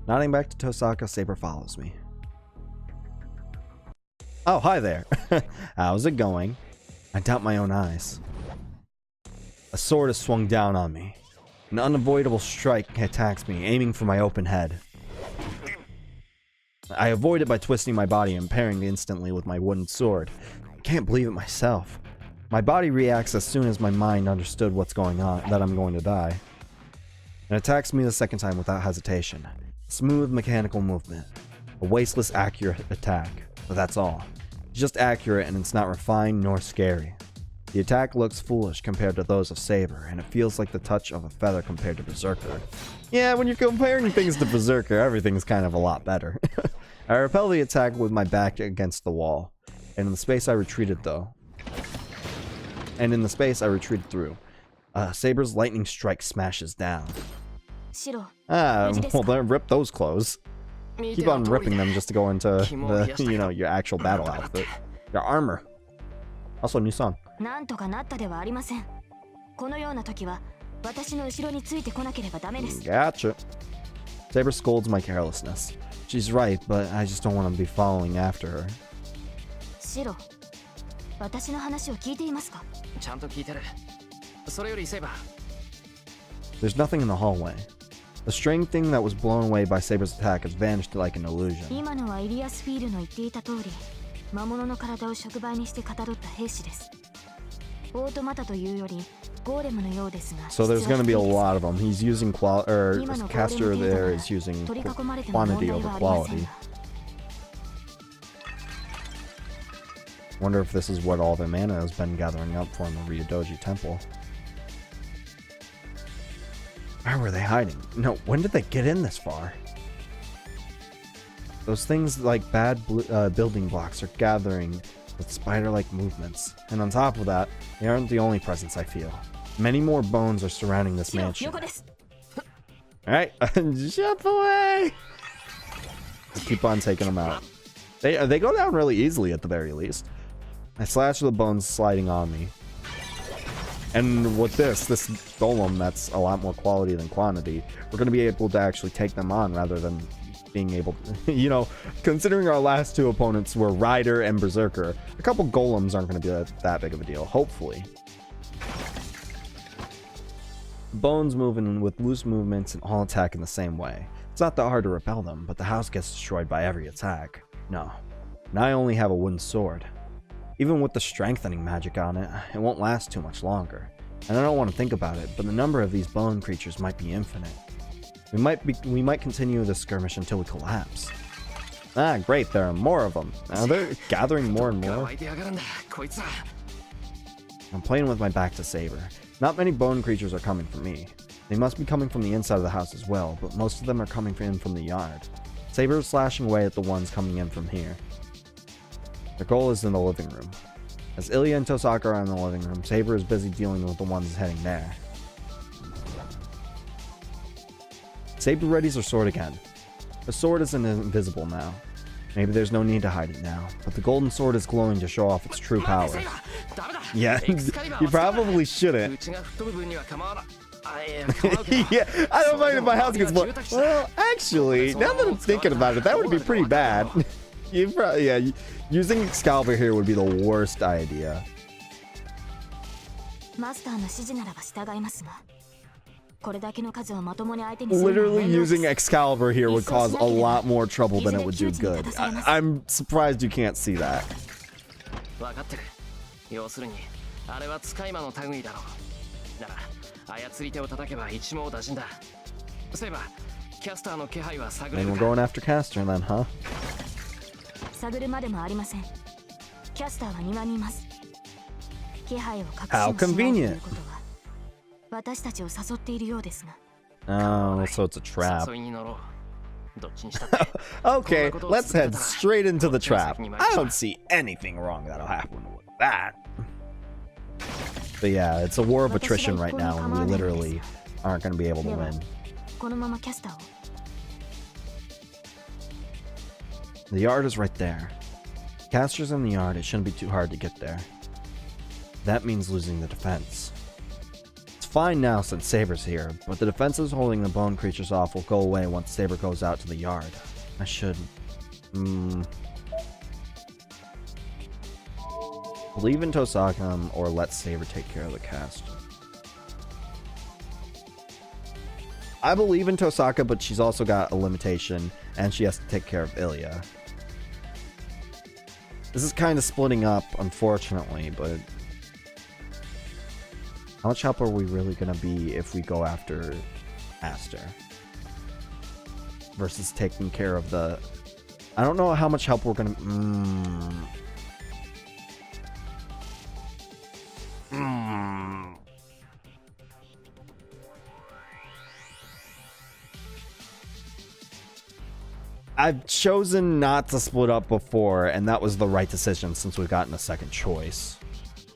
Nodding back to Tosaka, Saber follows me. Oh, hi there. How's it going? I doubt my own eyes. A sword is swung down on me. An unavoidable strike attacks me, aiming for my open head. I avoid it by twisting my body and parrying instantly with my wooden sword. I can't believe it myself. My body reacts as soon as my mind understood what's going on, that I'm going to die. It attacks me the second time without hesitation. Smooth mechanical movement. A wasteless accurate attack. But that's all. It's just accurate and it's not refined nor scary. The attack looks foolish compared to those of Saber, and it feels like the touch of a feather compared to Berserker. Yeah, when you're comparing things to Berserker, everything's kind of a lot better. I repel the attack with my back against the wall, and in the space I retreated through. Saber's lightning strike smashes down. Well then rip those clothes. Keep on ripping them just to go into the, you know, your actual battle outfit. Your armor. Also, new song. Gotcha. Saber scolds my carelessness. She's right, but I just don't want to be following after her. There's nothing in the hallway. The string thing that was blown away by Saber's attack has vanished like an illusion. So there's going to be a lot of them. He's using Castor there is using quantity over quality. Wonder if this is what all the mana has been gathering up for in the Ryodoji Temple. Where were they hiding? No, when did they get in this far? Those things like bad building blocks are gathering with spider-like movements. And on top of that, they aren't the only presence I feel. Many more bones are surrounding this mansion. Alright, jump away! Just keep on taking them out. They go down really easily at the very least. I slash the bones sliding on me. And with this golem that's a lot more quality than quantity, we're going to be able to actually take them on rather than being able to, you know, considering our last two opponents were Rider and Berserker, a couple golems aren't going to be that big of a deal, hopefully. Bones moving with loose movements and all attack in the same way. It's not that hard to repel them, but the house gets destroyed by every attack. No. And I only have a wooden sword. Even with the strengthening magic on it, it won't last too much longer. And I don't want to think about it, but the number of these bone creatures might be infinite. We might continue this skirmish until we collapse. Ah, great, there are more of them. Now they're gathering more and more. I'm playing with my back to Saber. Not many bone creatures are coming from me. They must be coming from the inside of the house as well, but most of them are coming in from the yard. Saber is slashing away at the ones coming in from here. Their goal is in the living room. As Ilya and Tosaka are in the living room, Saber is busy dealing with the ones heading there. Saber readies her sword again. The sword isn't invisible now. Maybe there's no need to hide it now, but the golden sword is glowing to show off its true power. Yeah, you probably shouldn't. Yeah, I don't mind if my house gets blown. Well, actually, now that I'm thinking about it, that would be pretty bad. Using Excalibur here would be the worst idea. Literally using Excalibur here would cause a lot more trouble than it would do good. I'm surprised you can't see that. And we're going after Caster then, huh? How convenient. Oh, so it's a trap. Okay, let's head straight into the trap. I don't see anything wrong that'll happen with that. But yeah, it's a war of attrition right now, and we literally aren't going to be able to win. The yard is right there. Caster's in the yard, it shouldn't be too hard to get there. That means losing the defense. It's fine now since Saber's here, but the defenses holding the bone creatures off will go away once Saber goes out to the yard. I should... believe in Tosaka or let Saber take care of the cast. I believe in Tosaka, but she's also got a limitation, and she has to take care of Ilya. This is kind of splitting up, unfortunately, but... how much help are we really going to be if we go after Aster? Versus taking care of the... I don't know how much help we're going to... I've chosen not to split up before, and that was the right decision since we've gotten a second choice.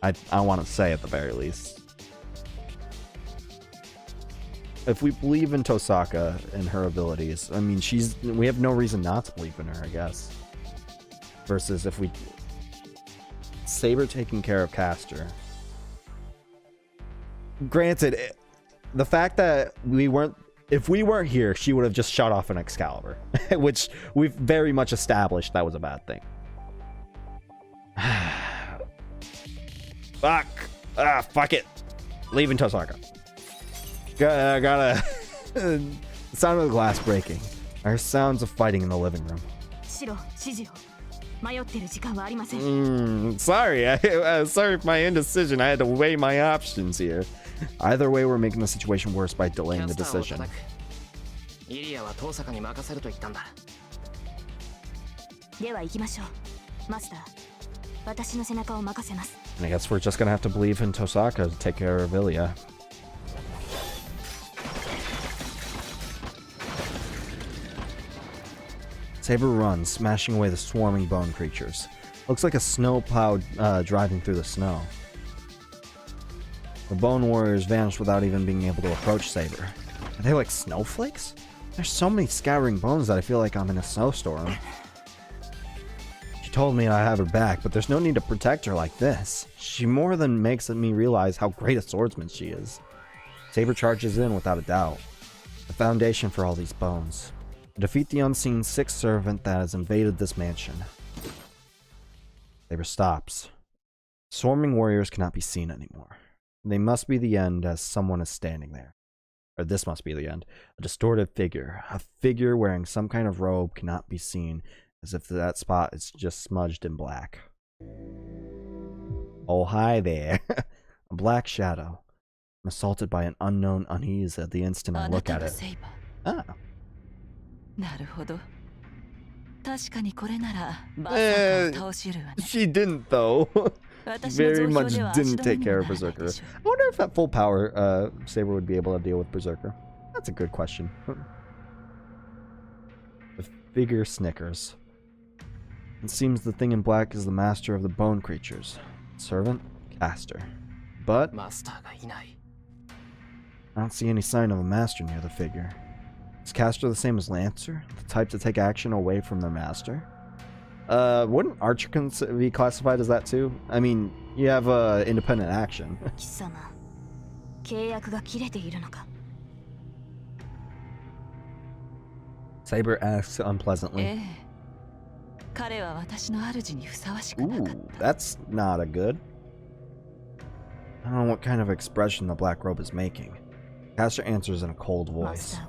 I want to say at the very least. If we believe in Tosaka and her abilities, I mean, we have no reason not to believe in her, I guess. Versus if we... Saber taking care of Caster. Granted, the fact that if we weren't here, she would have just shut off an Excalibur, which we've very much established that was a bad thing. Fuck it. Leaving Tosaka. Gotta the sound of the glass breaking. Our sounds of fighting in the living room. Sorry, sorry for my indecision. I had to weigh my options here. Either way, we're making the situation worse by delaying the decision. And I guess we're just gonna have to believe in Tosaka to take care of Ilya. Saber runs, smashing away the swarming bone creatures. Looks like a snow plow driving through the snow. The bone warriors vanish without even being able to approach Saber. Are they like snowflakes? There's so many scattering bones that I feel like I'm in a snowstorm. She told me I have her back, but there's no need to protect her like this. She more than makes me realize how great a swordsman she is. Saber charges in without a doubt. The foundation for all these bones. Defeat the unseen sixth servant that has invaded this mansion. Saber stops. Swarming warriors cannot be seen anymore. They must be the end as someone is standing there. Or this must be the end. A distorted figure. A figure wearing some kind of robe cannot be seen, as if that spot is just smudged in black. Oh, hi there. A black shadow. I'm assaulted by an unknown unease at the instant I look at it. Ah. She didn't though. Very much didn't take care of Berserker. I wonder if at full power, Saber would be able to deal with Berserker. That's a good question. The figure snickers. It seems the thing in black is the master of the bone creatures. Servant? Caster. But I don't see any sign of a master near the figure. Is Caster the same as Lancer? The type to take action away from their master? Wouldn't Archer be classified as that too? I mean, you have independent action. Saber asks unpleasantly. Ooh, that's not a good. I don't know what kind of expression the black robe is making. Caster answers in a cold voice.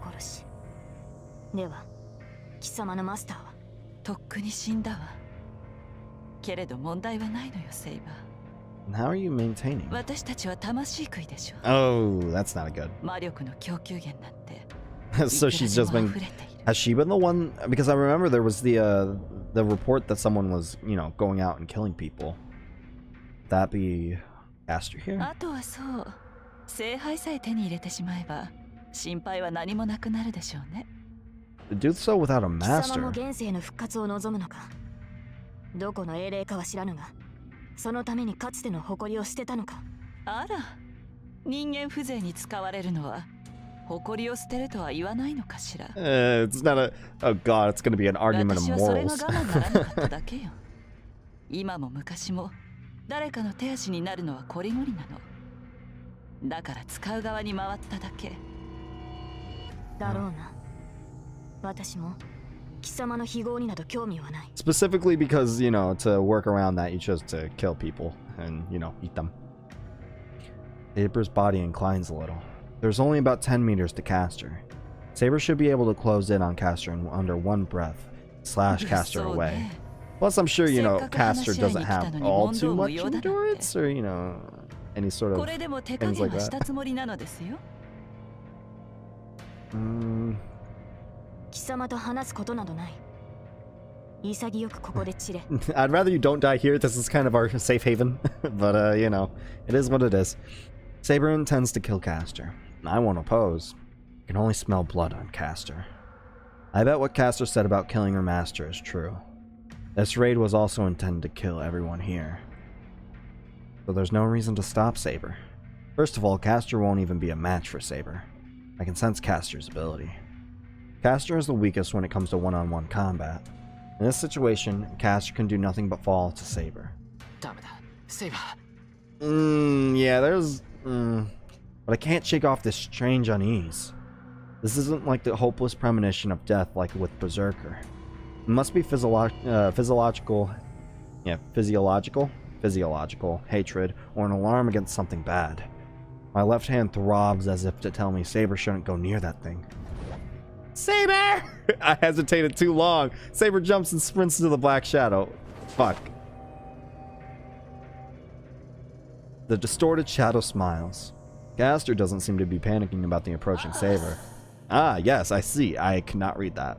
And how are you maintaining? Oh, that's not a good. So she's just been... Has she been the one? Because I remember there was the report that someone was, you know, going out and killing people. That be Caster here? Do so without a master. It's not a... Oh god, it's gonna be an argument of morals. Specifically because, you know, to work around that, you chose to kill people and, you know, eat them. Saber's body inclines a little. There's only about 10 meters to Caster. Saber should be able to close in on Caster in under one breath, slash Caster away. Plus, I'm sure, you know, Caster doesn't have all too much endurance or, you know, any sort of things like that. I'd rather you don't die here. This is kind of our safe haven. But, you know, it is what it is. Saber intends to kill Caster. I won't oppose. I can only smell blood on Caster. I bet what Caster said about killing her master is true. This raid was also intended to kill everyone here. So there's no reason to stop Saber. First of all, Caster won't even be a match for Saber. I can sense Caster's ability. Caster is the weakest when it comes to one-on-one combat. In this situation, Caster can do nothing but fall to Saber. Yeah, there's... But I can't shake off this strange unease. This isn't like the hopeless premonition of death like with Berserker. It must be physiological hatred or an alarm against something bad. My left hand throbs as if to tell me Saber shouldn't go near that thing. Saber! I hesitated too long. Saber jumps and sprints into the black shadow. Fuck. The distorted shadow smiles. Caster doesn't seem to be panicking about the approaching Saber. Ah, yes, I see. I cannot read that.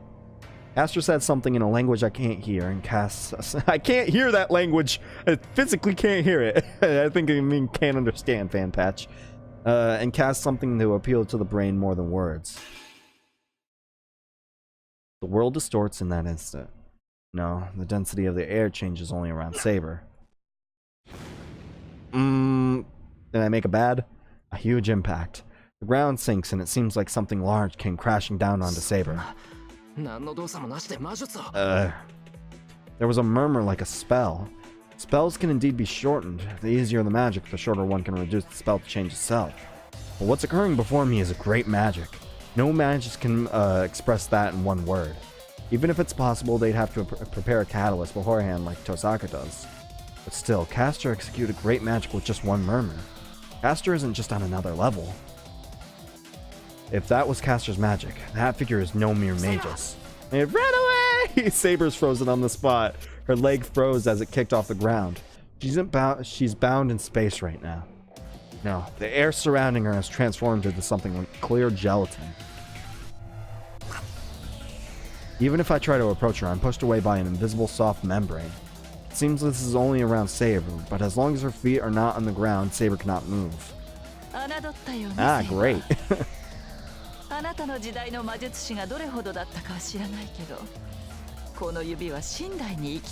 Caster said something in a language I can't hear, and casts... I can't hear that language! I physically can't hear it. I think I mean can't understand, fan patch. And casts something to appeal to the brain more than words. The world distorts in that instant. No, the density of the air changes only around Saber. Did I make a bad? A huge impact. The ground sinks and it seems like something large came crashing down onto Saber. There was a murmur like a spell. Spells can indeed be shortened. The easier the magic, the shorter one can reduce the spell to change itself. But what's occurring before me is a great magic. No magic can express that in one word. Even if it's possible, they'd have to prepare a catalyst beforehand like Tosaka does. But still, Castor executed great magic with just one murmur. Castor isn't just on another level. If that was Castor's magic, that figure is no mere magus. It ran away! Saber's frozen on the spot. Her leg froze as it kicked off the ground. She's bound in space right now. No, the air surrounding her has transformed into something like clear gelatin. Even if I try to approach her, I'm pushed away by an invisible soft membrane. It seems this is only around Saber, but as long as her feet are not on the ground, Saber cannot move. Ah, great.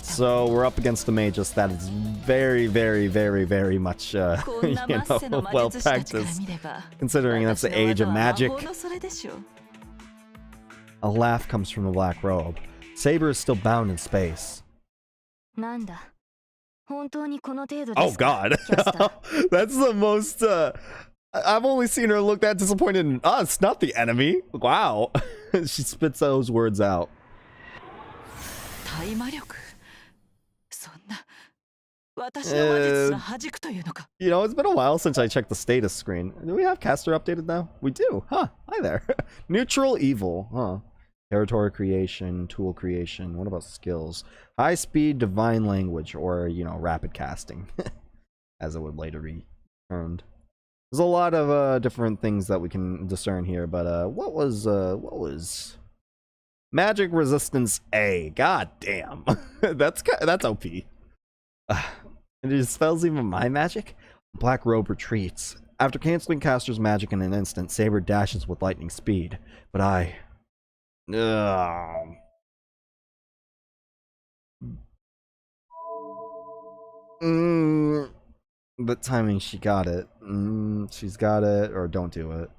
So we're up against the magus that is very, very, very, very much, well practiced, considering that's the age of magic. A laugh comes from the black robe. Saber is still bound in space. Oh god. That's the most, I've only seen her look that disappointed in us, not the enemy. Wow. She spits those words out. You know, it's been a while since I checked the status screen. Do we have Castor updated now? We do. Huh. Hi there. Neutral evil. Huh. Territory creation, tool creation. What about skills? High speed, divine language, or, you know, rapid casting. As it would later be termed. There's a lot of different things that we can discern here, but what was magic resistance A? God damn. that's OP. It dispels even my magic? Black robe retreats. After canceling Castor's magic in an instant, Saber dashes with lightning speed. But I... The timing, she got it. She's got it, or don't do it.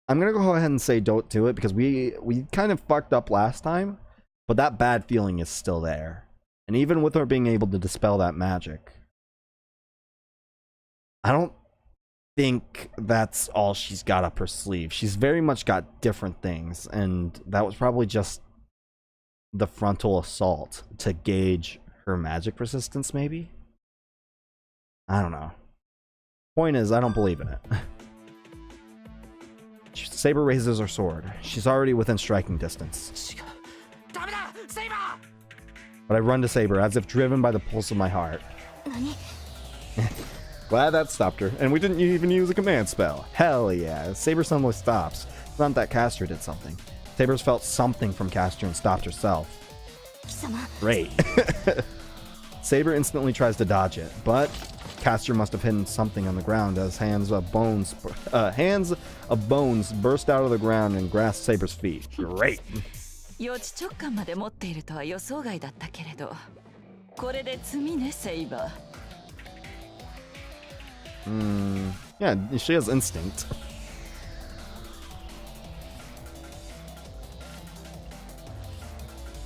I'm gonna go ahead and say don't do it, because we kind of fucked up last time, but that bad feeling is still there. And even with her being able to dispel that magic, I don't think that's all she's got up her sleeve. She's very much got different things, and that was probably just the frontal assault to gauge her magic resistance, maybe? I don't know. Point is, I don't believe in it. Saber raises her sword. She's already within striking distance. But I run to Saber, as if driven by the pulse of my heart. Glad that stopped her, and we didn't even use a command spell. Hell yeah. Saber suddenly stops. It's not that Castor did something. Saber's felt something from Castor and stopped herself. Great. Saber instantly tries to dodge it, but Castor must have hidden something on the ground as hands of bones burst out of the ground and grasp Saber's feet. Great. Yeah, she has instinct.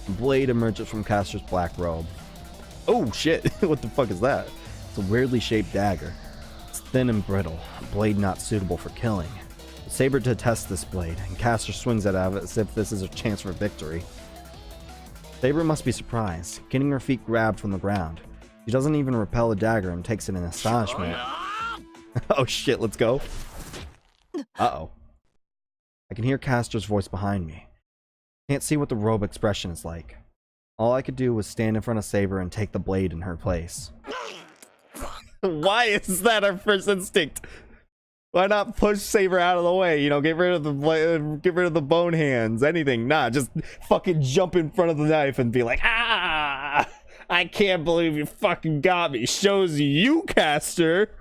Blade emerges from Castor's black robe. Oh shit, what the fuck is that? It's a weirdly shaped dagger. It's thin and brittle, a blade not suitable for killing. Saber detests this blade, and Castor swings it at it as if this is a chance for victory. Saber must be surprised, getting her feet grabbed from the ground. She doesn't even repel the dagger and takes it in astonishment. Oh shit, let's go. Uh-oh. I can hear Castor's voice behind me. Can't see what the robe expression is like. All I could do was stand in front of Saber and take the blade in her place. Why is that our first instinct? Why not push Saber out of the way? You know, get rid of the bone hands, anything. Nah, just fucking jump in front of the knife and be like, ah! I can't believe you fucking got me. Shows you, Castor.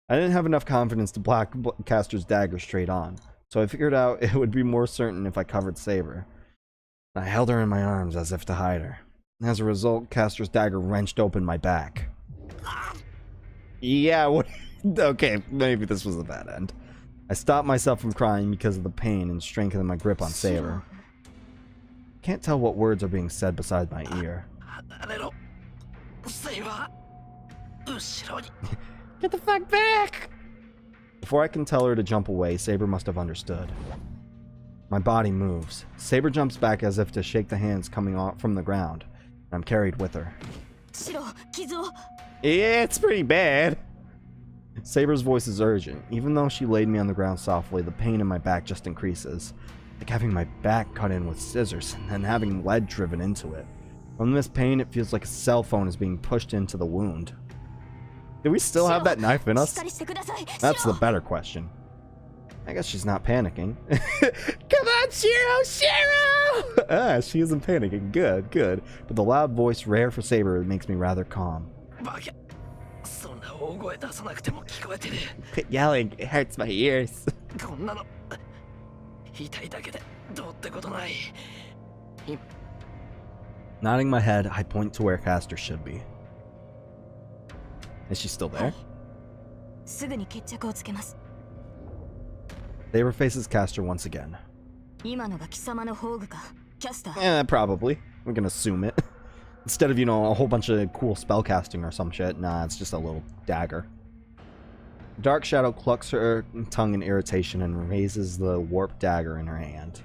I didn't have enough confidence to block Castor's dagger straight on, so I figured out it would be more certain if I covered Saber. I held her in my arms as if to hide her. As a result, Castor's dagger wrenched open my back. Yeah, what? Okay, maybe this was a bad end. I stopped myself from crying because of the pain and strengthened my grip on Saber. Can't tell what words are being said beside my ear. Get the fuck back! Before I can tell her to jump away, Saber must have understood. My body moves. Saber jumps back as if to shake the hands coming off from the ground. I'm carried with her. Yeah, it's pretty bad. Saber's voice is urgent. Even though she laid me on the ground softly, the pain in my back just increases. Like having my back cut in with scissors and then having lead driven into it. From this pain, it feels like a cell phone is being pushed into the wound. Do we still have that knife in us? That's the better question. I guess she's not panicking. Come on, Shiro! Shiro! Ah, she isn't panicking. Good, good. But the loud voice, rare for Saber, makes me rather calm. Quit yelling. It hurts my ears. Nodding my head, I point to where Castor should be. Is she still there? Saber faces Castor once again. Probably. We can assume it. Instead of, a whole bunch of cool spellcasting or some shit, nah, it's just a little dagger. Dark Shadow clucks her tongue in irritation and raises the warped dagger in her hand.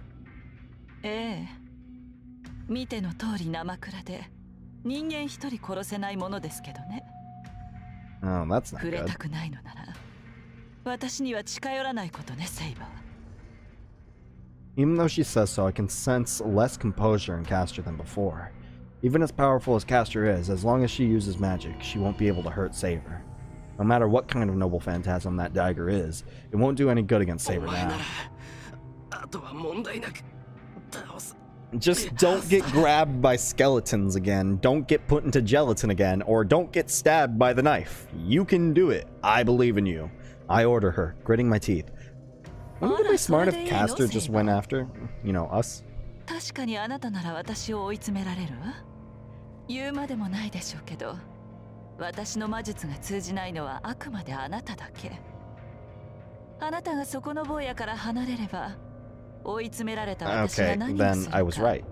Oh, that's not good. Even though she says so, I can sense less composure in Castor than before. Even as powerful as Castor is, as long as she uses magic, she won't be able to hurt Saber. No matter what kind of noble phantasm that dagger is, it won't do any good against Saber now. Just don't get grabbed by skeletons again, don't get put into gelatin again, or don't get stabbed by the knife. You can do it. I believe in you. I order her, gritting my teeth. Wouldn't it be smart if Castor just went after, us? Okay, then I was right.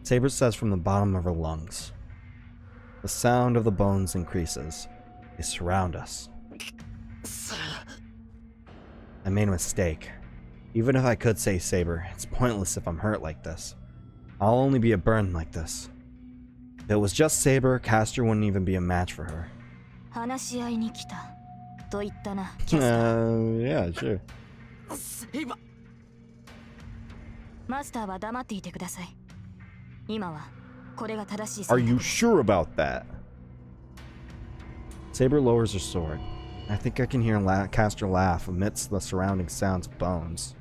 Saber says from the bottom of her lungs. The sound of the bones increases. They surround us. I made a mistake. Even if I could save Saber, it's pointless if I'm hurt like this. I'll only be a burn like this. If it was just Saber, Castor wouldn't even be a match for her. Yeah, sure. Are you sure about that? Saber lowers her sword. I think I can hear Castor laugh amidst the surrounding sounds of bones.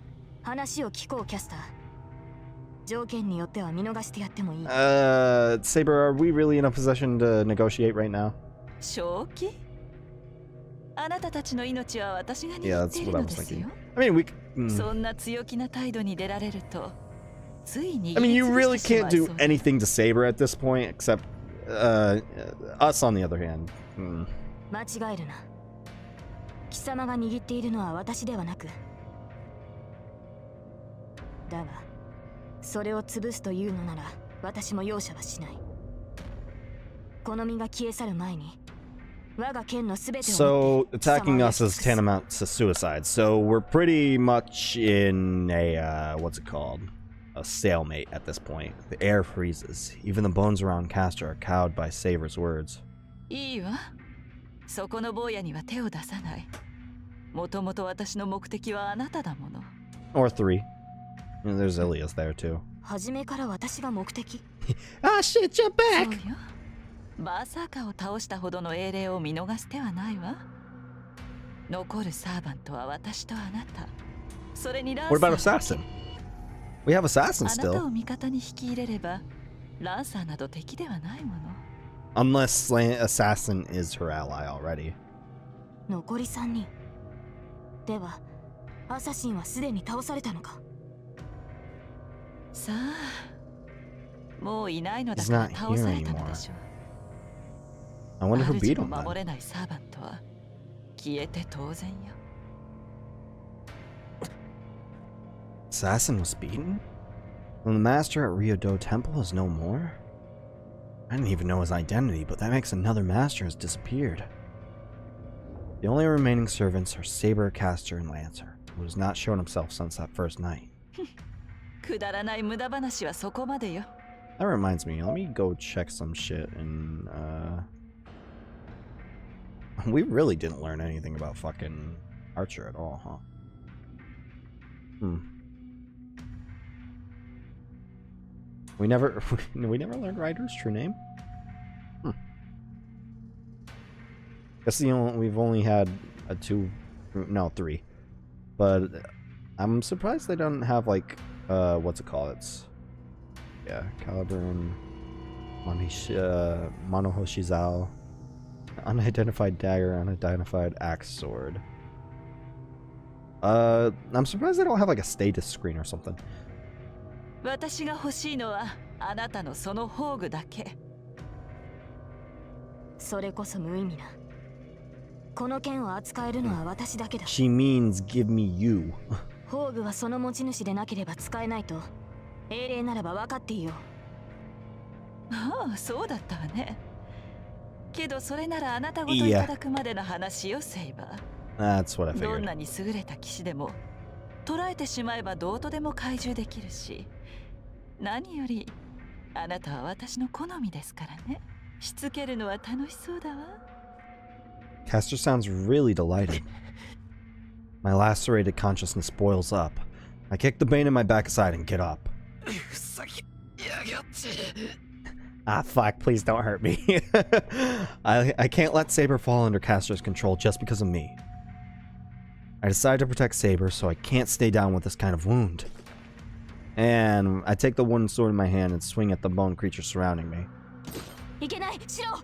Saber, are we really in a position to negotiate right now? Yeah, that's what I was thinking. I mean, you really can't do anything to Saber at this point, except us on the other hand. 貴様が握っているのは私ではなく、だがそれを潰すというのなら私も容赦はしない。この身が消え去る前に我が剣のすべてを。So attacking us is tantamount to suicide. So we're pretty much in a what's it called? A stalemate at this point. The air freezes. Even the bones around Castor are cowed by Saber's words. いいわ。そこの坊やには手を出さない。もともと私の目的はあなただもの。Or three. There's Ilias there too. 初めから私が目的。Ah shit, jump back! そうよ。バーサーカーを倒したほどの英霊を見逃す手はないわ。残るサーバントは私とあなた。それにランサー。What about assassin? We have assassin still. あなたを味方に引き入れれば、ランサーなど敵ではないもの。Unless assassin is her ally already. 残り3人。では、アサシンはすでに倒されたのか。さあ、もういないのだから倒されたのでしょう。I wonder who beat him 主も then. 守れないサーバントは消えて当然よ。 Assassin was beaten? When the master at Ryudo Temple is no more? I didn't even know his identity, but that makes another master has disappeared. The only remaining servants are Saber, Caster, and Lancer, who has not shown himself since that first night. くだらない無駄話はそこまでよ。 That reminds me, let me go check some shit and, we really didn't learn anything about fucking Archer at all, huh? We never learned Ryder's true name? Guess we've only had three. But I'm surprised they don't have like, what's it called? It's, yeah, Caliber and Monohoshizao. Unidentified dagger, unidentified axe sword. I'm surprised they don't have like a status screen or something. 私が欲しいのはあなたのその宝具だけ。それこそ無意味な。この剣を扱えるのは私だけだ。She means give me you. 宝具はその持ち主でなければ使えないと英霊ならば分かっていよう。ああ、そうだったわね。けどそれならあなたごといただくまでの話よ、セイバー。 That's what I どん figured. なに優れた騎士でも捕らえてしまえばどうとでも懐柔できるし、何よりあなたは私の好みですからね。しつけるのは楽しそうだわ。 Caster sounds really delighted. My lacerated consciousness boils up. I kick the bane in my back aside and get up. Ah, fuck, please don't hurt me. I can't let Saber fall under Caster's control just because of me. I decide to protect Saber, so I can't stay down with this kind of wound. And I take the wooden sword in my hand and swing at the bone creature surrounding me. いけない、しろ。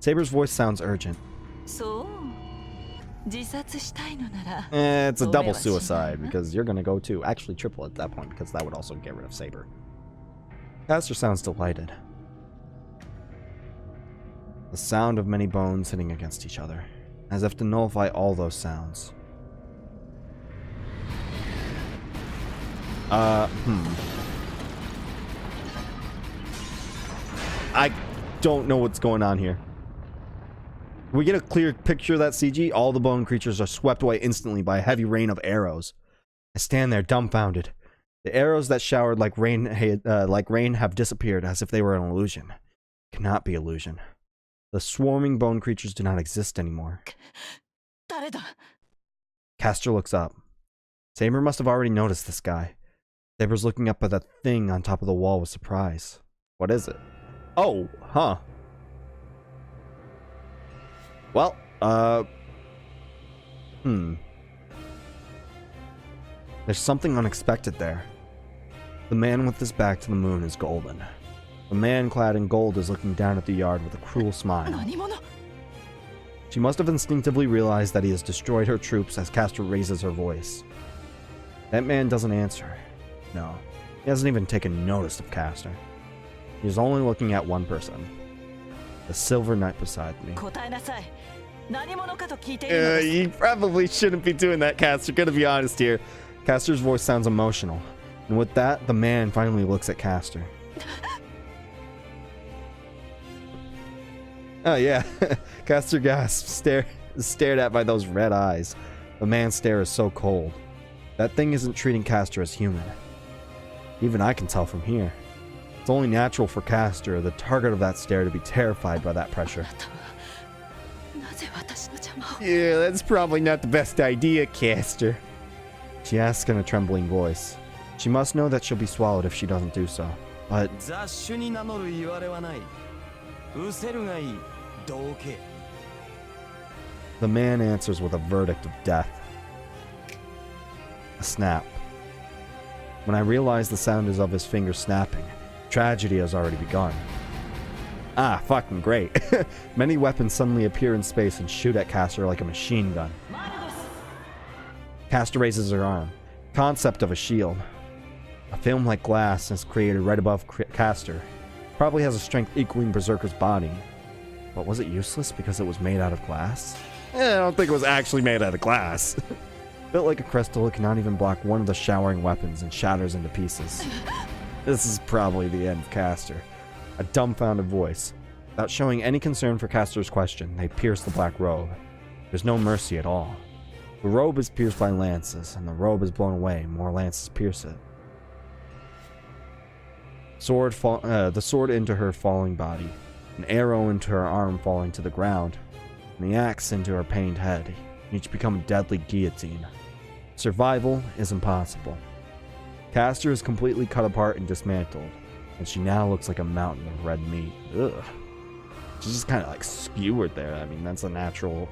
Saber's voice sounds urgent. そう。自殺したいのなら。 It's a double suicide because you're gonna go too. Actually, triple at that point because that would also get rid of Saber. Caster sounds delighted. The sound of many bones hitting against each other, as if to nullify all those sounds. I don't know what's going on here. We get a clear picture of that CG. All the bone creatures are swept away instantly by a heavy rain of arrows. I stand there dumbfounded. The arrows that showered like rain have disappeared as if they were an illusion. Cannot be illusion. The swarming bone creatures do not exist anymore. 誰だ? Caster looks up. Saber must have already noticed this guy. Saber's looking up at that thing on top of the wall with surprise. What is it? Oh, huh. Well, There's something unexpected there. The man with his back to the moon is golden. The man clad in gold is looking down at the yard with a cruel smile. 何者? She must have instinctively realized that he has destroyed her troops as Caster raises her voice. That man doesn't answer. No, he hasn't even taken notice of Caster. He is only looking at one person. The silver knight beside me. 答えなさい。何者かと聞いているのです。 You probably shouldn't be doing that, Caster. Gonna be honest here. Caster's voice sounds emotional. And with that, the man finally looks at Caster. Oh yeah, Caster gasps, stared at by those red eyes. The man's stare is so cold. That thing isn't treating Caster as human. Even I can tell from here. It's only natural for Caster, the target of that stare, to be terrified by that pressure. なぜ私の邪魔を? Yeah, that's probably not the best idea, Caster. She asks in a trembling voice. She must know that she'll be swallowed if she doesn't do so. But... 雑種に名乗る言われはない。失せるがいい。どけ。 The man answers with a verdict of death. A snap. When I realize the sound is of his fingers snapping, tragedy has already begun. Ah, fucking great. Many weapons suddenly appear in space and shoot at Caster like a machine gun. Caster raises her arm. Concept of a shield. A film like glass is created right above Caster. Probably has a strength equaling Berserker's body. but was it useless because it was made out of glass? I don't think it was actually made out of glass. Built like a crystal, it cannot even block one of the showering weapons and shatters into pieces. This is probably the end of Castor. A dumbfounded voice. Without showing any concern for Castor's question, they pierce the black robe. There's no mercy at all. The robe is pierced by lances, and the robe is blown away. More lances pierce it. The sword into her falling body, an arrow into her arm falling to the ground, and the axe into her pained head, each become a deadly guillotine. Survival is impossible. Castor is completely cut apart and dismantled, and she now looks like a mountain of red meat. Ugh. She's just kind of like skewered there. I mean, that's a natural,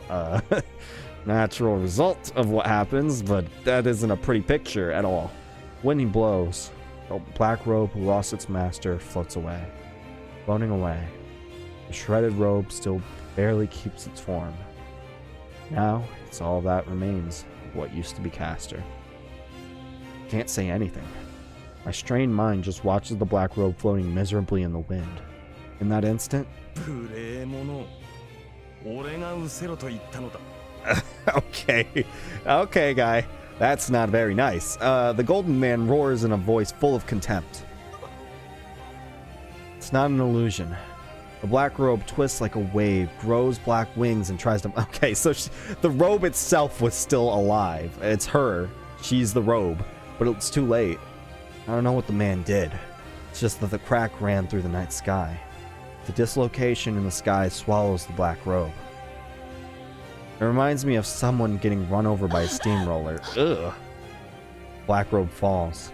natural result of what happens, but that isn't a pretty picture at all. When he blows, the black robe who lost its master floats away, floating away. The shredded robe still barely keeps its form. Now, it's all that remains of what used to be Castor. Can't say anything. My strained mind just watches the black robe floating miserably in the wind. In that instant, okay, guy. That's not very nice. The golden man roars in a voice full of contempt. It's not an illusion. The black robe twists like a wave, grows black wings, and tries to... Okay, so the robe itself was still alive. It's her. She's the robe. But it's too late. I don't know what the man did. It's just that the crack ran through the night sky. The dislocation in the sky swallows the black robe. It reminds me of someone getting run over by a steamroller. Ugh. Black robe falls.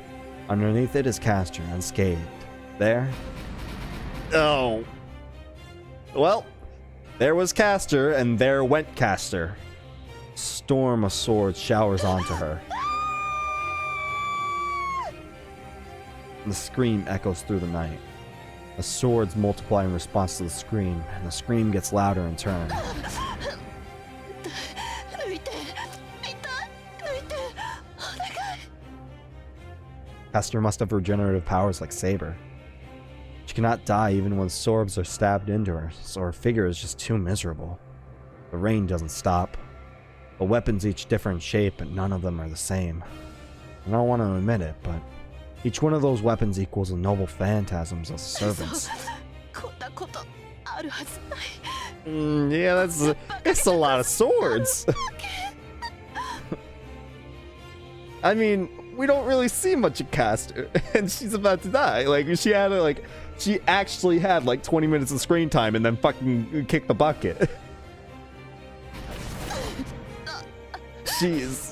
Underneath it is Castor, unscathed. There. Oh. Well, there was Castor, and there went Castor. Storm of swords showers onto her. The scream echoes through the night. The swords multiply in response to the scream, and the scream gets louder in turn. Castor must have regenerative powers like Saber. She cannot die even when swords are stabbed into her, so her figure is just too miserable. The rain doesn't stop. The weapons each differ in shape, but none of them are the same. I don't want to admit it, but each one of those weapons equals the noble phantasms of servants. Yeah, that's a lot of swords. I mean, we don't really see much of Castor, and she's about to die. Like, she actually had like 20 minutes of screen time and then fucking kicked the bucket. Jeez.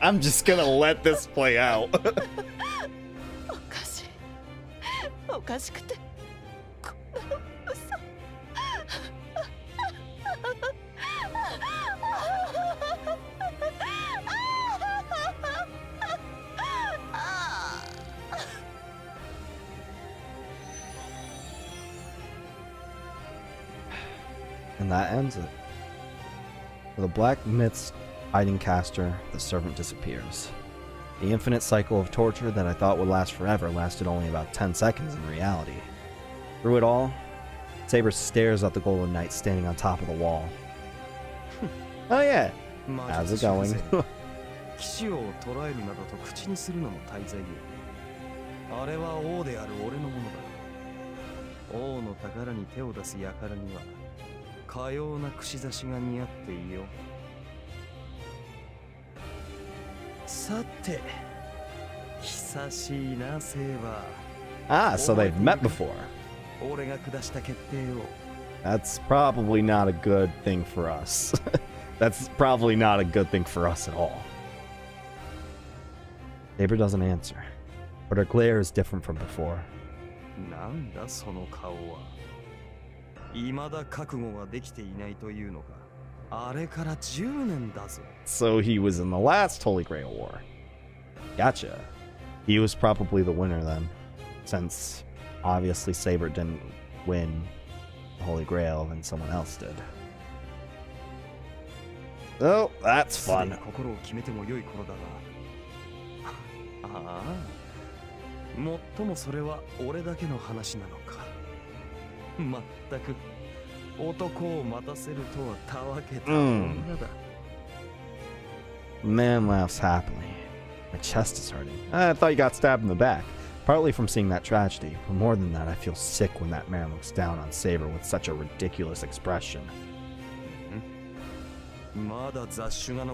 I'm just gonna let this play out. And that ends it. With a black mist hiding Castor, the servant disappears. The infinite cycle of torture that I thought would last forever lasted only about 10 seconds in reality. Through it all, Saber stares at the Golden Knight standing on top of the wall. Oh yeah, how's it going? Ah, so they've met before. That's probably not a good thing for us. That's probably not a good thing for us at all. Saber doesn't answer, but her glare is different from before. So he was in the last Holy Grail War. Gotcha. He was probably the winner then, since obviously Saber didn't win the Holy Grail and someone else did. Oh, that's fun. あ、もっともそれは俺だけの話なのか。まったく男を待たせるとはたわけた女だ。The man laughs happily. My chest is hurting. I thought you got stabbed in the back. Partly from seeing that tragedy, but more than that, I feel sick when that man looks down on Saber with such a ridiculous expression.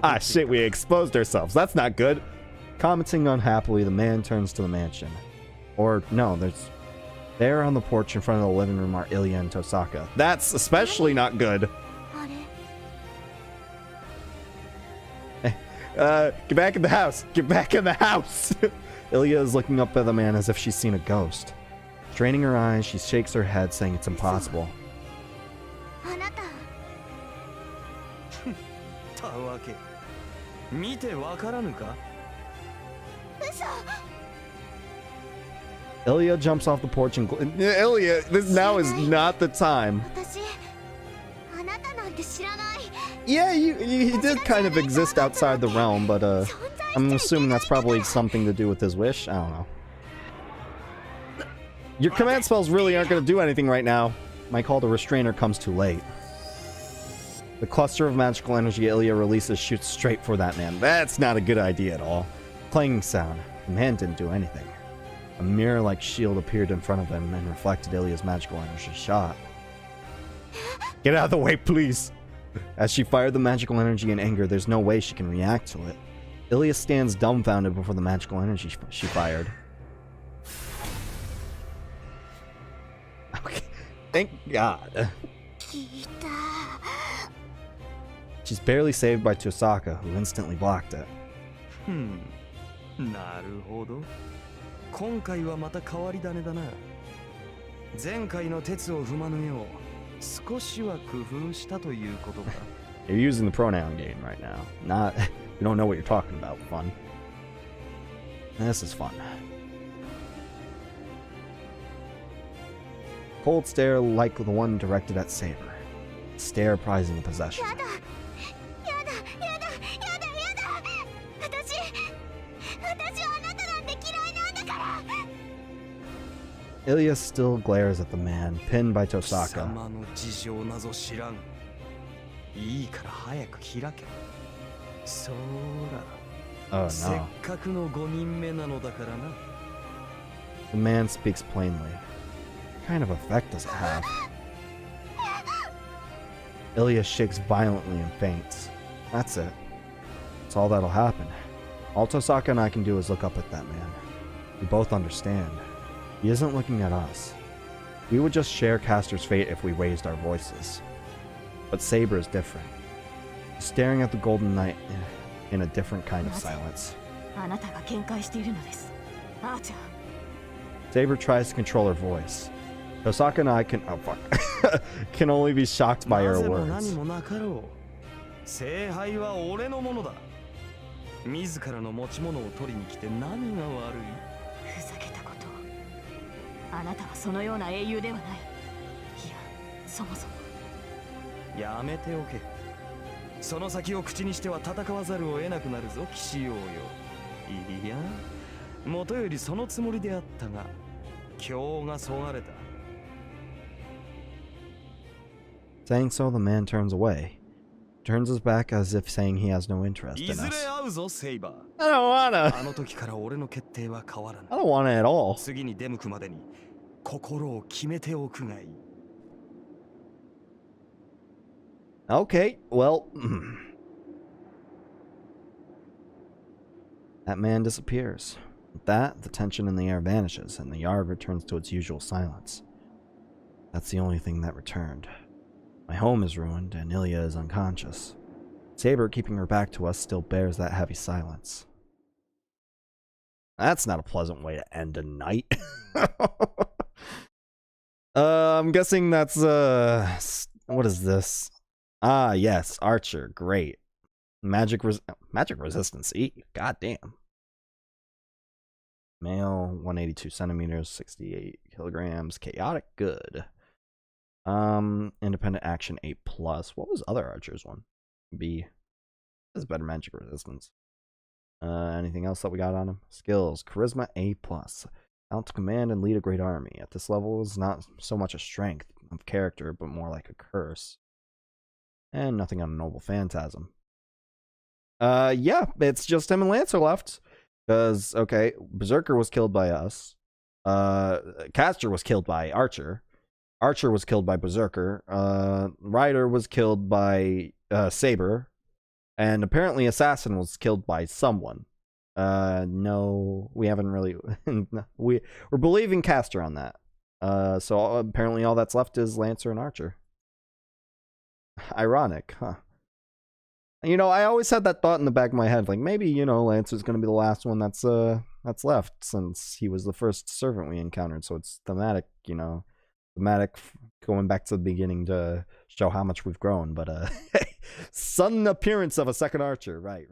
Ah, shit, we exposed ourselves. That's not good. Commenting unhappily, the man turns to the mansion. Or, no, there on the porch in front of the living room are Ilya and Tosaka. That's especially not good. Get back in the house! Get back in the house! Ilya is looking up at the man as if she's seen a ghost. Straining her eyes, she shakes her head, saying it's impossible. Ilya jumps off the porch and Ilya, this now is not the time. Yeah, he did kind of exist outside the realm, but I'm assuming that's probably something to do with his wish. I don't know. Your command spells really aren't going to do anything right now. My call to restrainer comes too late. The cluster of magical energy Ilya releases shoots straight for that man. That's not a good idea at all. Clanging sound. The man didn't do anything. A mirror-like shield appeared in front of him and reflected Ilya's magical energy shot. Get out of the way, please! As she fired the magical energy in anger, there's no way she can react to it. Ilya stands dumbfounded before the magical energy she fired. Okay. Thank God. She's barely saved by Tosaka, who instantly blocked it. なるほど。今回はまた変わり種だな。前回の鉄を踏まぬよう、少しは工夫したということか。You're using the pronoun game right now. Not, you don't know what you're talking about. Fun. This is fun. Cold stare like the one directed at Saber. Stare prizing the possession. Ilya still glares at the man, pinned by Tosaka. Oh no. The man speaks plainly. What kind of effect does it have? Ilya shakes violently and faints. That's it. That's all that'll happen. All Tosaka and I can do is look up at that man. We both understand. He isn't looking at us. We would just share Castor's fate if we raised our voices. But Saber is different. He's staring at the Golden Knight in a different kind of silence. Saber tries to control her voice. Tosaka and I can can only be shocked by her words. Saying so, the man turns away. Turns his back as if saying he has no interest in us. I don't wanna. I don't wanna at all. Okay, well... That man disappears. With that, the tension in the air vanishes, and the yard returns to its usual silence. That's the only thing that returned. My home is ruined, and Ilya is unconscious. Saber, keeping her back to us, still bears that heavy silence. That's not a pleasant way to end a night. I'm guessing that's, what is this? Ah, yes, Archer, great. Magic resistance E, goddamn. Male, 182 centimeters, 68 kilograms, chaotic, good. Independent action, 8+. What was other Archer's one? B. Has better magic resistance. Anything else that we got on him? Skills. Charisma A+. Talent to command and lead a great army. At this level is not so much a strength of character, but more like a curse. And nothing on a noble phantasm. Yeah, it's just him and Lancer left. Because, okay, Berserker was killed by us. Caster was killed by Archer. Archer was killed by Berserker. Ryder was killed by Saber. And apparently Assassin was killed by someone. No, we haven't really... we're believing Caster on that. So apparently all that's left is Lancer and Archer. Ironic, huh? You know, I always had that thought in the back of my head, like maybe, you know, Lancer's gonna be the last one that's left, since he was the first servant we encountered. So it's thematic, you know, going back to the beginning to show how much we've grown. But sudden appearance of a second Archer, right.